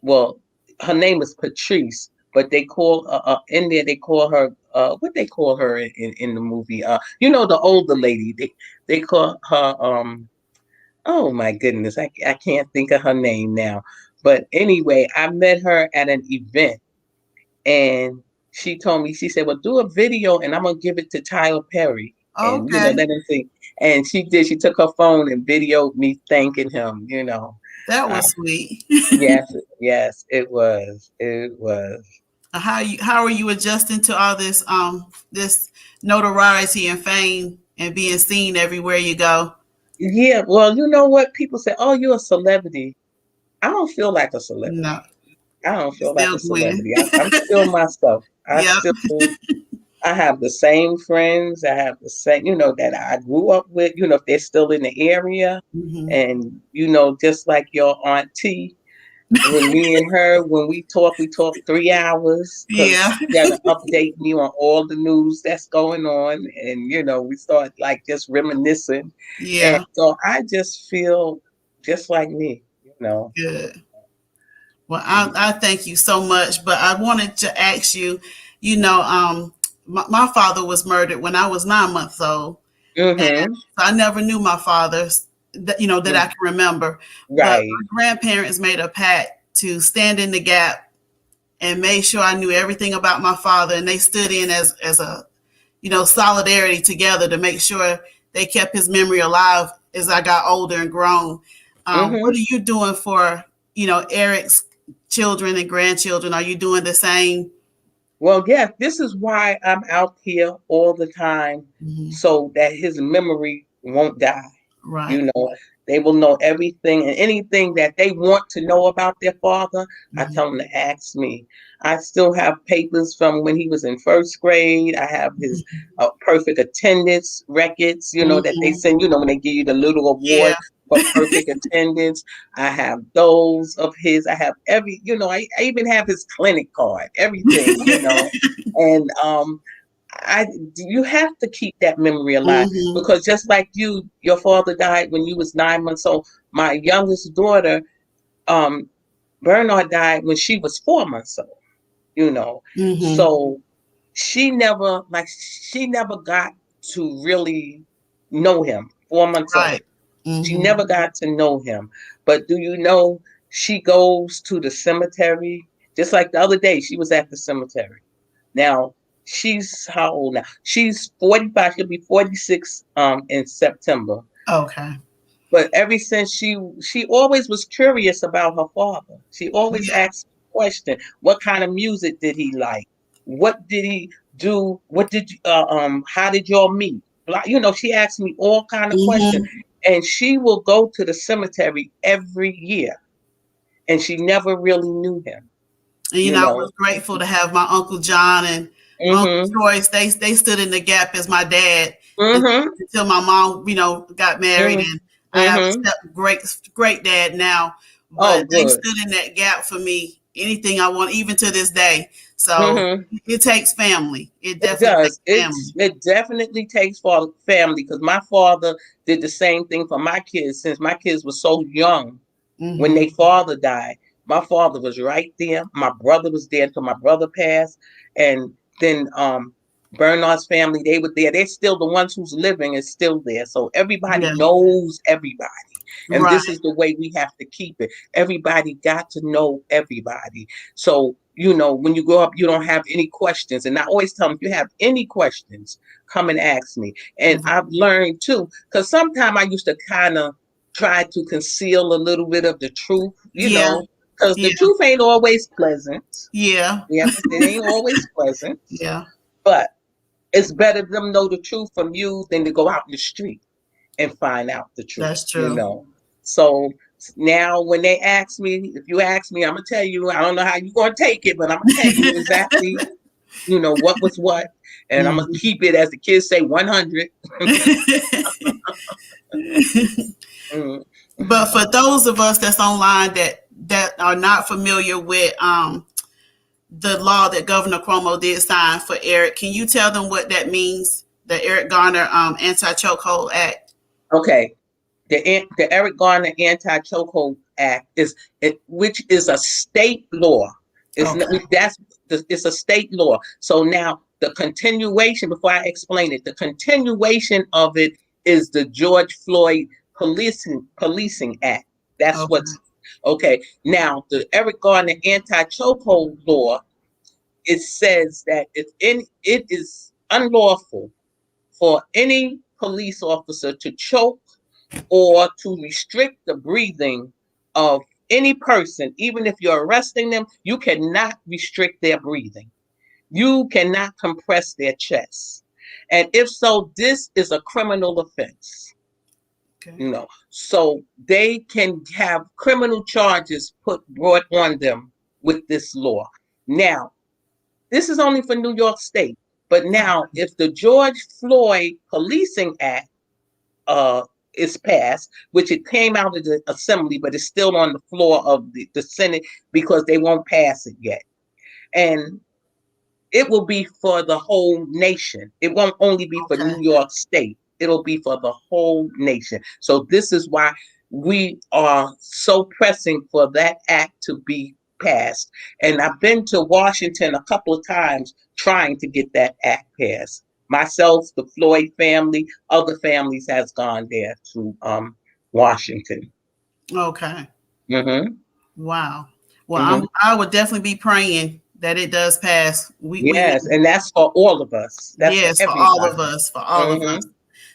well, her name is Patrice, but they call in there they call her what they call her in the movie, the older lady, they call her oh my goodness, I can't think of her name now. But anyway, I met her at an event, and she told me, she said, well, do a video and I'm gonna give it to Tyler Perry, and Okay. let him see. And she did. She took her phone and videoed me thanking him. That uh, was sweet. yes, yes, it was. How are you adjusting to all this notoriety and fame and being seen everywhere you go? Yeah, well, you know what? People say, oh, you're a celebrity. I don't feel like a celebrity. No, I don't feel like still a Gwen. celebrity. I'm still myself. Yep. I have the same friends. I have the same, that I grew up with, if they're still in the area. Hmm. And, just like your auntie, when me and her, when we talk 3 hours because Yeah. she got to update me on all the news that's going on. And, we start like just reminiscing. And Yeah. so I just feel just like me. Good. Well, I thank you so much, but I wanted to ask you, you know, my father was murdered when I was 9 months old. Mm-hmm. So I never knew my father, that I can remember. But Right. my grandparents made a pact to stand in the gap and made sure I knew everything about my father, and they stood in as a solidarity together to make sure they kept his memory alive as I got older and grown. What Mm-hmm. are you doing for Eric's children and grandchildren? Are you doing the same? Well, yeah, this is why I'm out here all the time Mhm. so that his memory won't die. Right. You know, they will know everything and anything that they want to know about their father. I Mhm. tell them to ask me. I still have papers from when he was in first grade. I have his perfect attendance records, that they Mhm. send, when they give you the little Yeah. award for perfect attendance. I have those of his. I have I even have his clinic card, everything. And I you have to keep that memory alive Mhm. because just like your father died when you was 9 months old. My youngest daughter, um, Bernard, died when she was 4 months old. Mhm. So she never got to really know him. 4 months old, Right. she Mhm. never got to know him. But do you know she goes to the cemetery just like the other day? She was at the cemetery. Now, she's how old now? She's 45. She'll be 46 in September. Okay. But ever since she always was curious about her father. She always Yeah. asked question, what kind of music did he like? What did he do? What did you, how did y'all meet? She asked me all kind of questions. Hmm. And she will go to the cemetery every year. And she never really knew him, And you I know. was grateful to have my Uncle John and Uncle Mm-hmm. Troyce. They stood in the gap as my dad un- Mm-hmm. until my mom, got married, and I have a Mm-hmm. great dad now. Oh, But they good. stood in that gap for me. Anything I want, even to this day. So Mm-hmm. it takes family. It It definitely takes does. family. It definitely takes for family because my father did the same thing for my kids since my kids were so young when Hmm. their father died. My father was right there. My brother was there until my brother passed. And then Bernard's family, they were there. They're still the ones who's living is still there. So everybody Yeah. knows everybody. And Right. this is the way we have to keep it. Everybody got to know everybody. So, when you grow up, you don't have any questions. And I always tell them, if you have any questions, come and ask me. And I've learned too, because sometimes I used to kind of try to conceal a little bit of the truth, Yeah. because the Yeah. truth ain't always pleasant. Yeah. Yeah, it ain't always pleasant, Yeah. but it's better them know the truth from you than to go out in the street and find out the truth, That's true. So now when they ask me, if you ask me, I'm gonna tell you, I don't know how you're gonna take it, but I'm gonna tell you exactly, what was what, and I'm gonna Mhm. keep it as the kids say 100. Mm. But for those of us that's online that are not familiar with the law that Governor Cuomo did sign for Eric, can you tell them what that means? The Eric Garner Anti-Chokehold Act. Okay, the Eric Garner Anti-Chokehold Act which is a state law. It's not, Okay. it's a state law. So now the continuation, before I explain it, the continuation of it is the George Floyd Policing Act. That's Okay. what's okay. Now the Eric Garner Anti-Chokehold law, it says that it is unlawful for any police officer to choke or to restrict the breathing of any person. Even if you're arresting them, you cannot restrict their breathing. You cannot compress their chest. And if so, this is a criminal offense. Okay. So they can have criminal charges brought on them with this law. Now, this is only for New York State. But now, if the George Floyd Policing Act uh, is passed, which it came out of the assembly, but it's still on the floor of the Senate because they won't pass it yet. And it will be for the whole nation. It won't only be for Okay. New York State. It'll be for the whole nation. So this is why we are so pressing for that act to be passed. And I've been to Washington a couple of times trying to get that act passed. Myself, the Floyd family, other families has gone there to Washington. Okay. Hmm. Wow. Well, Hmm. I would definitely be praying that it does pass. We Yes, need, and that's for all of us. That's for yes, for all of everybody. us, for all of Hmm. us.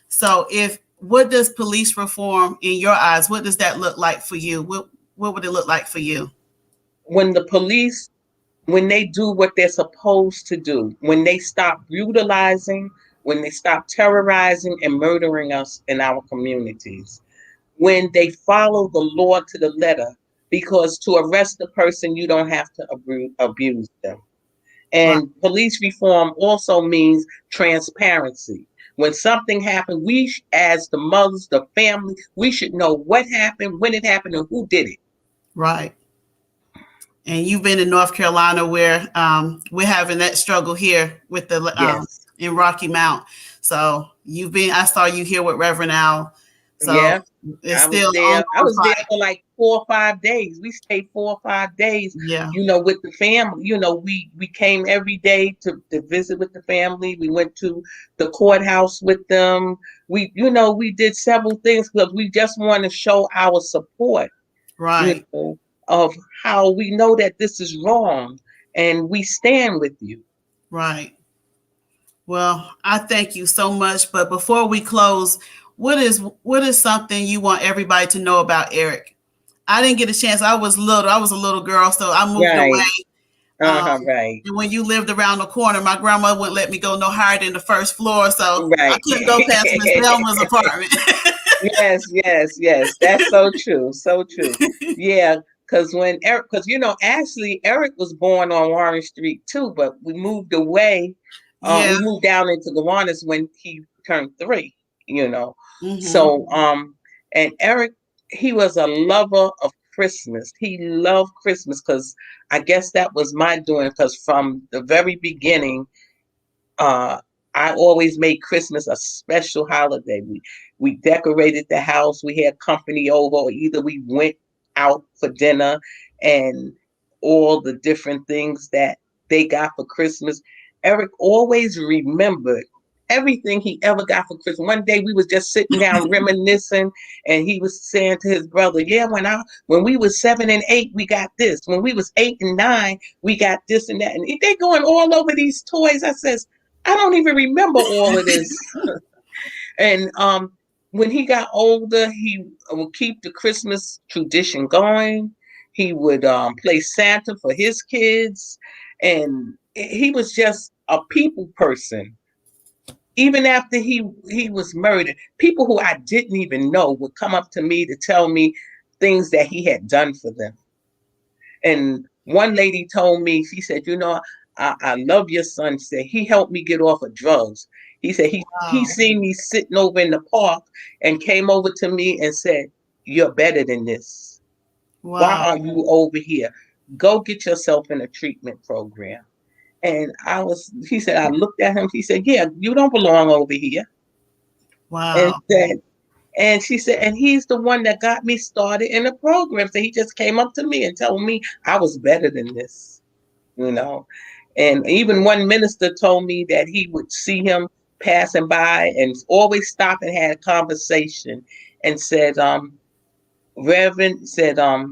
So if what does police reform in your eyes, what does that look like for you? What would it look like for you? When the police, when they do what they're supposed to do, when they stop brutalizing, when they stop terrorizing and murdering us in our communities, when they follow the law to the letter, because to arrest a person, you don't have to abuse them. Right. And police reform also means transparency. When something happened, as the mothers, the family, we should know what happened, when it happened, and who did it. Right. And you've been in North Carolina where we're having that struggle here with the Yes. in Rocky Mount. So you've been. I saw you here with Reverend Al. So Yeah. it's I was still an there. I ongoing was there fight. for like 4 or 5 days. We stayed 4 or 5 days, Yeah. with the family. We came every day to visit with the family. We went to the courthouse with them. We did several things because we just want to show our support, you Right. know, of how we know that this is wrong and we stand with you. Right. Well, I thank you so much. But before we close, what is something you want everybody to know about Eric? I didn't get a chance. I was little. I was a little girl, so I moved Right. away. Right. And when you lived around the corner, my grandma wouldn't let me go no higher than the first floor, so I Right. couldn't go past Miss Velma's apartment. Yes, yes, yes. That's so true. So true. Yeah, because when Eric, because actually Eric was born on Warren Street too, but we moved away. Yeah. We moved down into Gowanus when he turned 3. You know, Mm-hmm. so and Eric, he was a lover of Christmas. He loved Christmas because I guess that was my doing. Because from the very beginning, uh, I always made Christmas a special holiday. We decorated the house. We had company over, or either we went out for dinner, and all the different things that they got for Christmas. Eric always remembered everything he ever got for Christmas. One day we was just sitting down reminiscing, and he was saying to his brother, "Yeah, when we was 7 and 8, we got this. When we was 8 and 9, we got this and that." And they going all over these toys. I says, I don't even remember all of this. And when he got older, he would keep the Christmas tradition going. He would play Santa for his kids, and he was just a people person. Even after he was murdered, people who I didn't even know would come up to me to tell me things that he had done for them. And one lady told me, she said, I love your son. She said, he helped me get off of drugs. He said he Wow. seen me sitting over in the park and came over to me and said, "You're better than this. Why Wow. are you over here? Go get yourself in a treatment program." And he said, I looked at him. He said, "Yeah, you don't belong over here." And Wow. said, and she said, and he's the one that got me started in the program. So he just came up to me and told me I was better than this, you know. And even one minister told me that he would see him passing by and always stop and had a conversation and said, Reverend said, said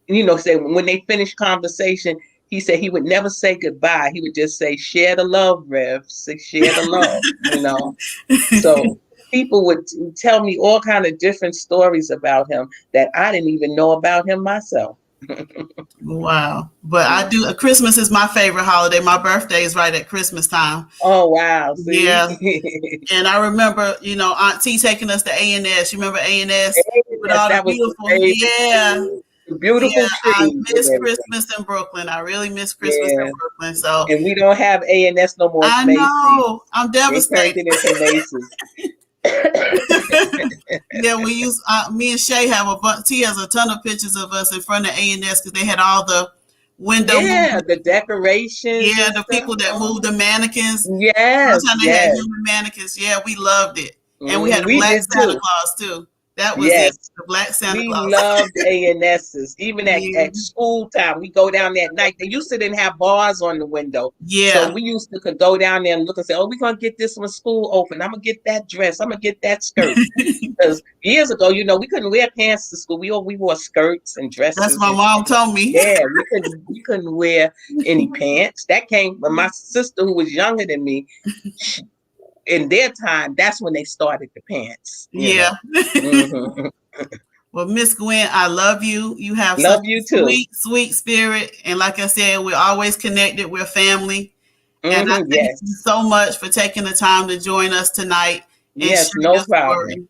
when they finished conversation, he said he would never say goodbye. He would just say, "Share the love, Rev. Say, share the love." So people would tell me all kind of different stories about him that I didn't even know about him myself. Wow. But I Mm. do. Christmas is my favorite holiday. My birthday is right at Christmas time. Oh wow! See, Yeah. And I remember, Aunt T taking us to A&S. You remember A&S with yes, all the that was the beautiful, favorite yeah. too. The Yeah, beautiful I trees and miss everything. Christmas in Brooklyn. I really miss Christmas in Yeah, Brooklyn. So and we don't have A&S no more. It's I Macy's. know I'm They turned devastated. it into Macy's. Yeah, we use me and Shay have a bunch. T has a ton of pictures of us in front of A&S because they had all the window Yeah, movement. the decorations Yeah, and the stuff. people that Oh, moved the mannequins. yes, Sometimes they had yes. human mannequins. Yeah, we loved it, and we had a We black did Santa too. Claus too. That was it. Yes, The black Santa we Claus. loved A&S's. Even Yeah. at school time, we go down there at night. They used to didn't have bars on the window. So Yeah. we used to could go down there and look and say, "Oh, we're gonna get this when school open. I'm gonna get that dress. I'm gonna get that skirt." Because years ago, we couldn't wear pants to school. We wore skirts and That's dresses my and mom told me. yeah, we couldn't wear any pants. That came when my sister, who was younger than me, in their time, that's when they started the pants. Yeah. Hmm. Well, Miss Gwen, I love you. You have such Love a you too. sweet, sweet spirit. And like I said, we're always connected. We're family. And I thank you Yes. so much for taking the time to join us tonight and Yes, share no your problem. story.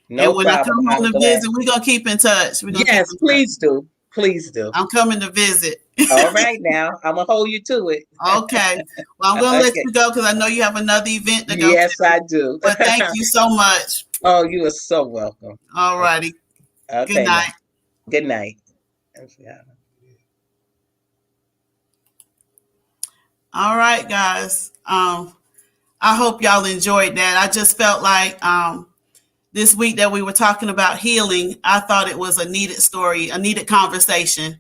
No And when I problem. come home I'm to glad. visit, we're going to keep in touch. We're going to keep Yes, in touch. please do. Please do. I'm coming to visit. All right now. I'm gonna hold you to it. Okay. Well, I'm going to let Okay. you go because I know you have another event to go Yes, to. I do. But thank you so much. Oh, you are so welcome. All righty. Good Okay now. night. Good night. All right, guys. I hope y'all enjoyed that. I just felt like this week that we were talking about healing, I thought it was a needed story, a needed conversation.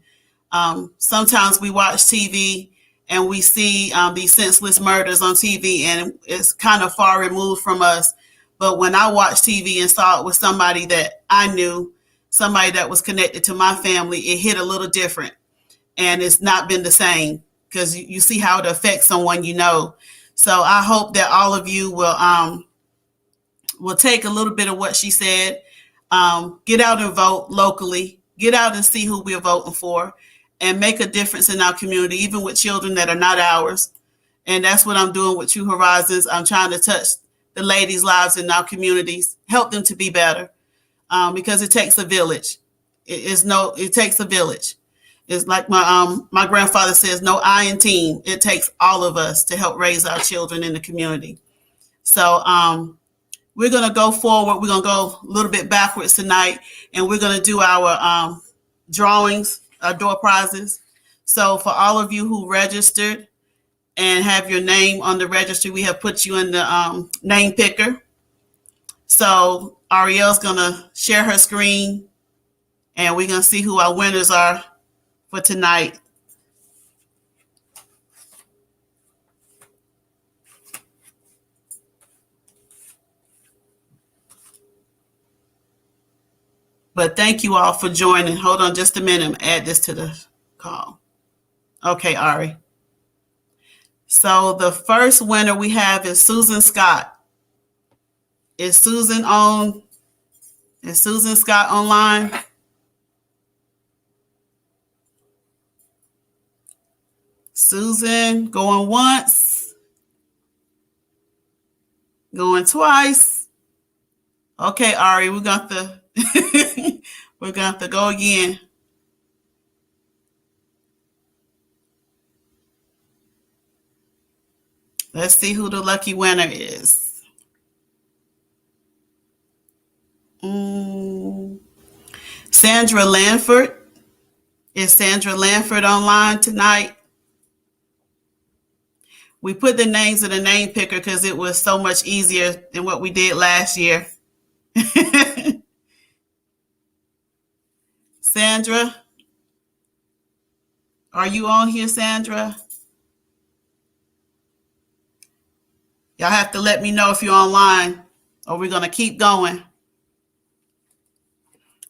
Sometimes we watch TV and we see these senseless murders on TV, and it's kind of far removed from us. But when I watched TV and saw it with somebody that I knew, somebody that was connected to my family, it hit a little different, and it's not been the same because you see how it affects someone you know. So I hope that all of you will will take a little bit of what she said, get out and vote locally, get out and see who we're voting for, and make a difference in our community, even with children that are not ours. And that's what I'm doing with True Horizons. I'm trying to touch the ladies' lives in our communities, help them to be better, because it takes a village. It takes a village. It's like my grandfather says, no I in team. It takes all of us to help raise our children in the community. So we're going to go forward. We're going to go a little bit backwards tonight, and we're going to do our drawings, our door prizes. So for all of you who registered and have your name on the registry, we have put you in the name picker. So Ariel's going to share her screen, and we're going to see who our winners are for tonight. But thank you all for joining. Hold on just a minute. Add this to the call. Okay, Ari. So the first winner we have is Susan Scott. Is Susan Scott online? Susan, going once, going twice. Okay, Ari, we're going to we're going to go again. Let's see who the lucky winner is. Sandra Lanford. Is Sandra Lanford online tonight? We put the names in the name picker because it was so much easier than what we did last year. Sandra, are you on here, Sandra? Y'all have to let me know if you're online, or we're going to keep going.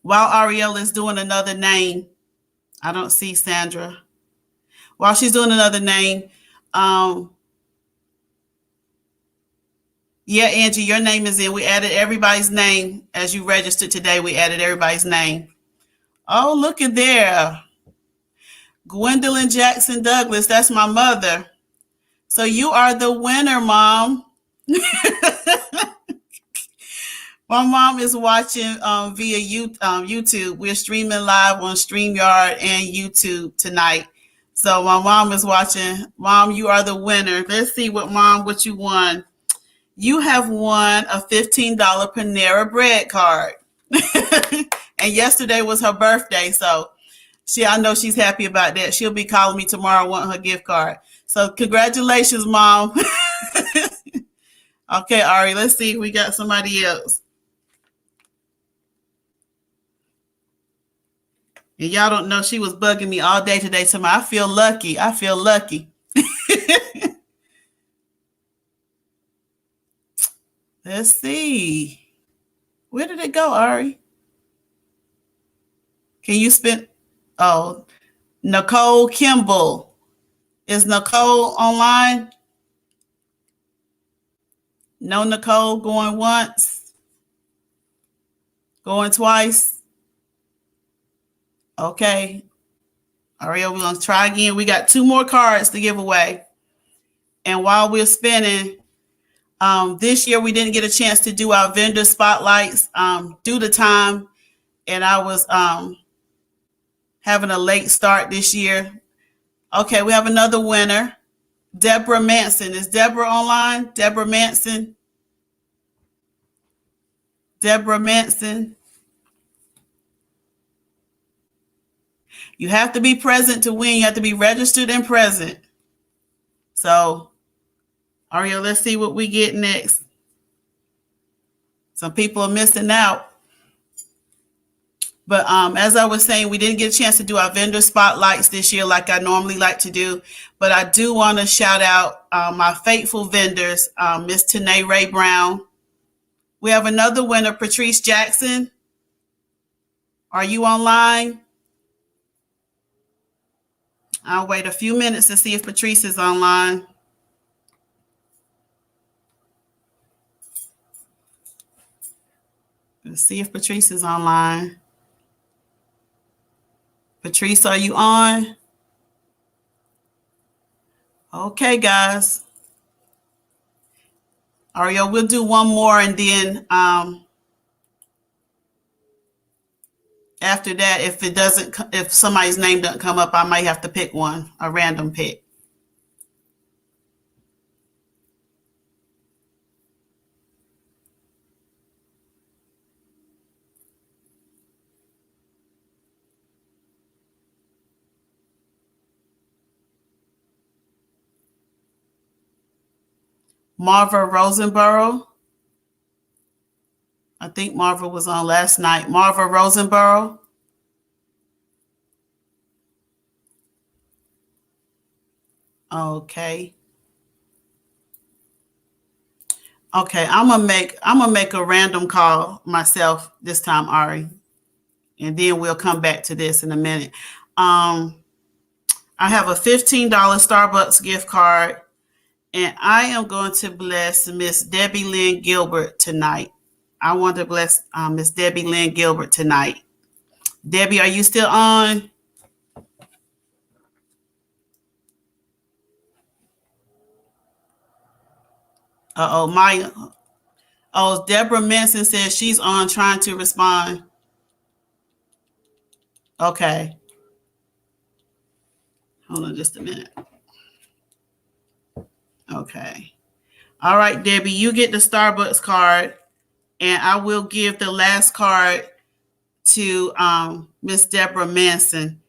While Ariel is doing another name, I don't see Sandra. While she's doing another name, yeah, Angie, your name is in. We added everybody's name as you registered today. We added everybody's name. Oh, look at there. Gwendolyn Jackson Douglas, that's my mother. So you are the winner, Mom. My mom is watching via YouTube. We're streaming live on StreamYard and YouTube tonight. So my mom is watching. Mom, you are the winner. Let's see what you won. You have won a $15 Panera Bread card. And yesterday was her birthday, so I know she's happy about that. She'll be calling me tomorrow wanting her gift card. So congratulations, Mom. Okay, Ari, let's see if we got somebody else. And y'all don't know, she was bugging me all day today. So I feel lucky. I feel lucky. Let's see. Where did it go, Ari? Can you spin? Oh, Nicole Kimball. Is Nicole online? No, Nicole, going once, going twice. Okay. Ariel, we're going to try again. We got 2 more cards to give away. And while we're spinning, this year we didn't get a chance to do our vendor spotlights due to time. And I was having a late start this year. Okay, we have another winner. Deborah Manson. Is Deborah online? Deborah Manson. Deborah Manson. You have to be present to win. You have to be registered and present. So, Ariel, let's see what we get next. Some people are missing out. But as I was saying, we didn't get a chance to do our vendor spotlights this year like I normally like to do. But I do want to shout out my faithful vendors, Miss Tanae Ray Brown. We have another winner, Patrice Jackson. Are you online? I'll wait a few minutes to see if Patrice is online. Let's see if Patrice is online. Patrice, are you on? Okay, guys. Ariel, we'll do one more, and then after that, if somebody's name doesn't come up, I might have to pick one, a random pick. Marva Rosenborough. I think Marva was on last night. Marva Rosenborough. Okay. Okay, I'm gonna make a random call myself this time, Ari, and then we'll come back to this in a minute. I have a $15 Starbucks gift card, and I am going to bless Miss Debbie Lynn Gilbert tonight. I want to bless Miss Debbie Lynn Gilbert tonight. Debbie, are you still on? Maya. Oh, Deborah Manson says she's on trying to respond. Okay. Hold on just a minute. Okay. All right, Debbie, you get the Starbucks card, and I will give the last card to Miss Deborah Manson.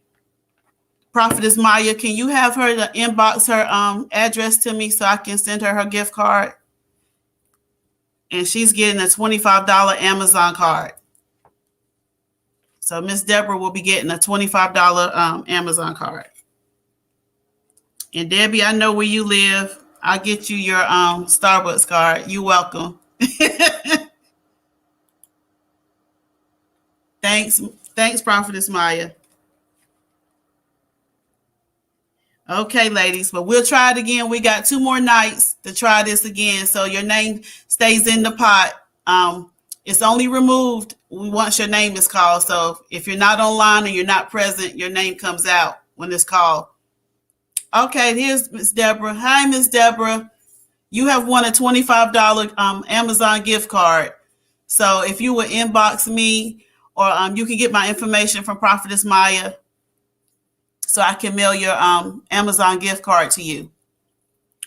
Prophetess Maya, can you have her to inbox her address to me so I can send her gift card? And she's getting a $25 Amazon card. So Miss Deborah will be getting a $25 Amazon card. And Debbie, I know where you live. I'll get you your Starbucks card. You're welcome. Thanks, Prophetess Maya. Okay, ladies, but we'll try it again. We got 2 more nights to try this again, so your name stays in the pot. It's only removed once your name is called. So if you're not online or you're not present, your name comes out when it's called. Okay, here's Miss Deborah. Hi, Miss Deborah. You have won a $25 Amazon gift card. So if you would inbox me, or you can get my information from Prophetess Maya, so I can mail your Amazon gift card to you.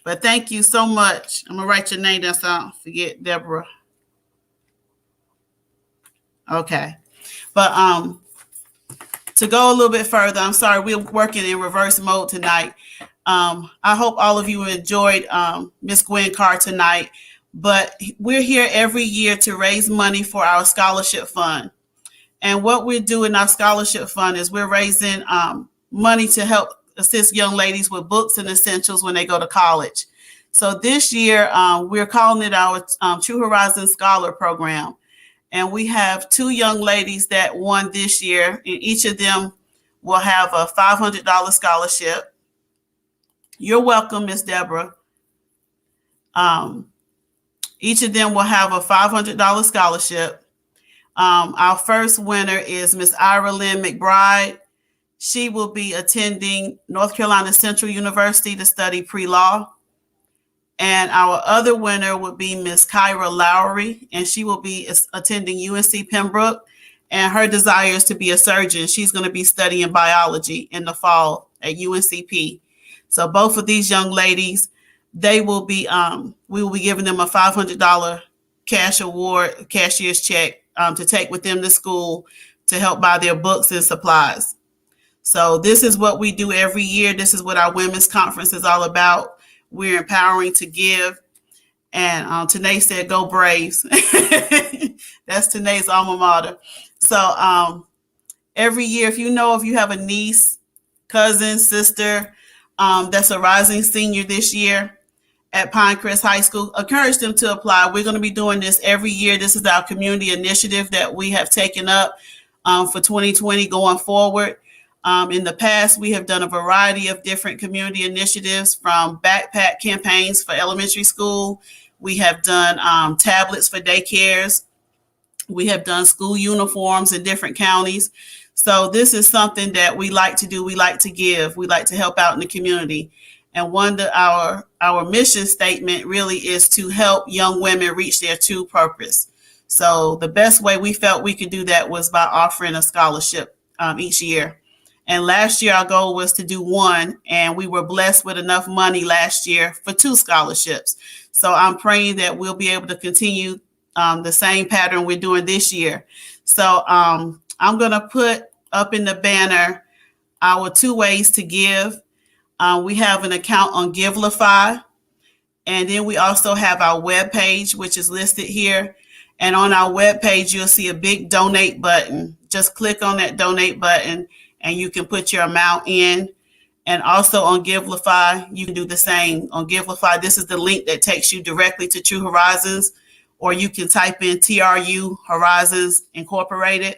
But thank you so much. I'm gonna write your name down so I don't forget, Deborah. Okay, but to go a little bit further, I'm sorry, we're working in reverse mode tonight. I hope all of you enjoyed Miss Gwen Carr tonight, but we're here every year to raise money for our scholarship fund. And what we do in our scholarship fund is we're raising money to help assist young ladies with books and essentials when they go to college. So this year, we're calling it our True Horizons Scholar Program. And we have 2 young ladies that won this year, and each of them will have a $500 scholarship. You're welcome, Miss Deborah. Each of them will have a $500 scholarship. Our first winner is Miss Ira Lynn McBride. She will be attending North Carolina Central University to study pre-law. And our other winner would be Miss Kyra Lowry, and she will be attending UNC Pembroke. And her desire is to be a surgeon. She's going to be studying biology in the fall at UNCP. So both of these young ladies, they will be, we will be giving them a $500 cash award, cashier's check to take with them to school to help buy their books and supplies. So this is what we do every year. This is what our women's conference is all about. We're empowering to give. And Tanae said, go Braves. That's Tanae's alma mater. So every year, if you have a niece, cousin, sister that's a rising senior this year at Pinecrest High School, encourage them to apply. We're going to be doing this every year. This is our community initiative that we have taken up for 2020 going forward. In the past, we have done a variety of different community initiatives, from backpack campaigns for elementary school. We have done tablets for daycares. We have done school uniforms in different counties. So this is something that we like to do. We like to give. We like to help out in the community. And one of our mission statement really is to help young women reach their true purpose. So the best way we felt we could do that was by offering a scholarship each year. And last year our goal was to do one, and we were blessed with enough money last year for two scholarships. So I'm praying that we'll be able to continue the same pattern we're doing this year. So I'm going to put up in the banner our two ways to give. We have an account on Givelify, and then we also have our web page, which is listed here. And on our web page, you'll see a big donate button. Just click on that donate button, and you can put your amount in. And also on Givelify, you can do the same. On Givelify, this is the link that takes you directly to True Horizons, or you can type in TRU Horizons Incorporated,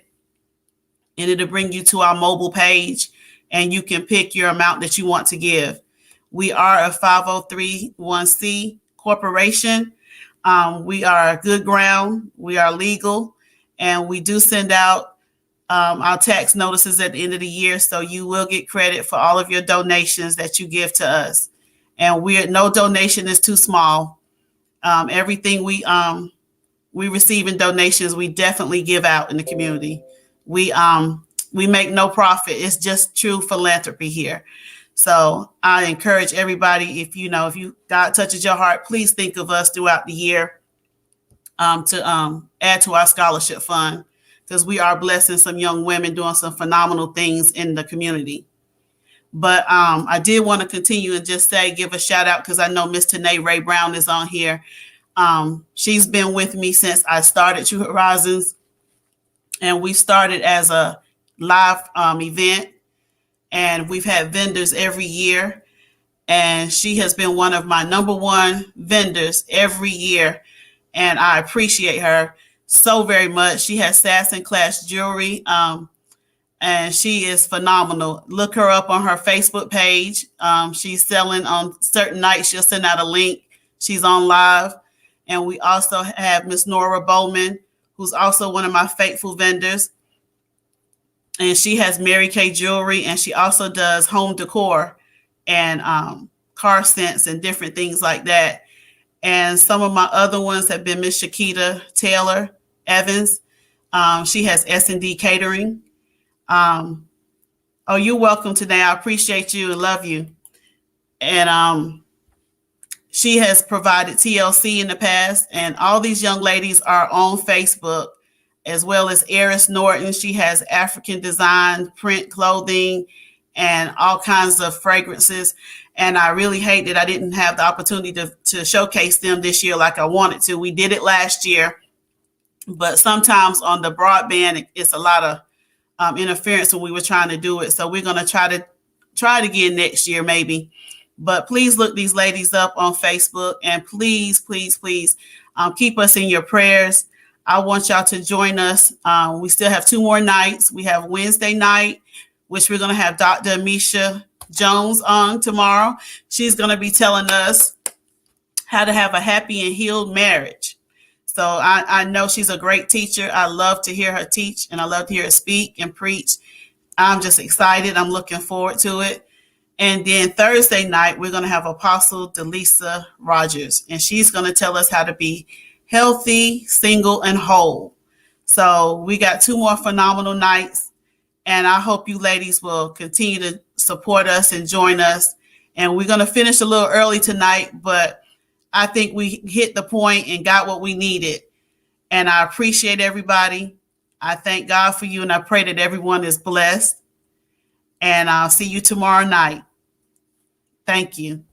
and it'll bring you to our mobile page, and you can pick your amount that you want to give. We are a 503(c) corporation. We are good ground. We are legal, and we do send out our tax notices at the end of the year, so you will get credit for all of your donations that you give to us. And no donation is too small. Everything we receive in donations, we definitely give out in the community. We make no profit. It's just true philanthropy here. So I encourage everybody, if God touches your heart, please think of us throughout the year to add to our scholarship fund, because we are blessing some young women doing some phenomenal things in the community. But I did want to continue and just give a shout out, because I know Miss Tanae Ray Brown is on here. She's been with me since I started True Horizons, and we started as a live event, and we've had vendors every year, and she has been one of my number one vendors every year, and I appreciate her so very much. She has Sass and Clash jewelry, and she is phenomenal. Look her up on her Facebook page. She's selling on certain nights. She'll send out a link. She's on live. And we also have Miss Nora Bowman, who's also one of my faithful vendors. And she has Mary Kay Jewelry, and she also does home decor and car scents and different things like that. And some of my other ones have been Miss Shakita Taylor Evans. She has S&D Catering. Oh, you're welcome today. I appreciate you and love you. And she has provided TLC in the past, and all these young ladies are on Facebook, as well as Eris Norton. She has African design print clothing and all kinds of fragrances. And I really hate that I didn't have the opportunity to showcase them this year like I wanted to. We did it last year, but sometimes on the broadband, it's a lot of interference when we were trying to do it. So we're going to try it again next year, maybe. But please look these ladies up on Facebook, and please, please, please keep us in your prayers. I want y'all to join us. We still have 2 more nights. We have Wednesday night, which we're going to have Dr. Amisha Jones on tomorrow. She's going to be telling us how to have a happy and healed marriage. So I know she's a great teacher. I love to hear her teach, and I love to hear her speak and preach. I'm just excited. I'm looking forward to it. And then Thursday night, we're going to have Apostle Delisa Rogers, and she's going to tell us how to be healthy, single, and whole. So we got 2 more phenomenal nights, and I hope you ladies will continue to support us and join us. And we're going to finish a little early tonight, but I think we hit the point and got what we needed. And I appreciate everybody. I thank God for you, and I pray that everyone is blessed. And I'll see you tomorrow night. Thank you.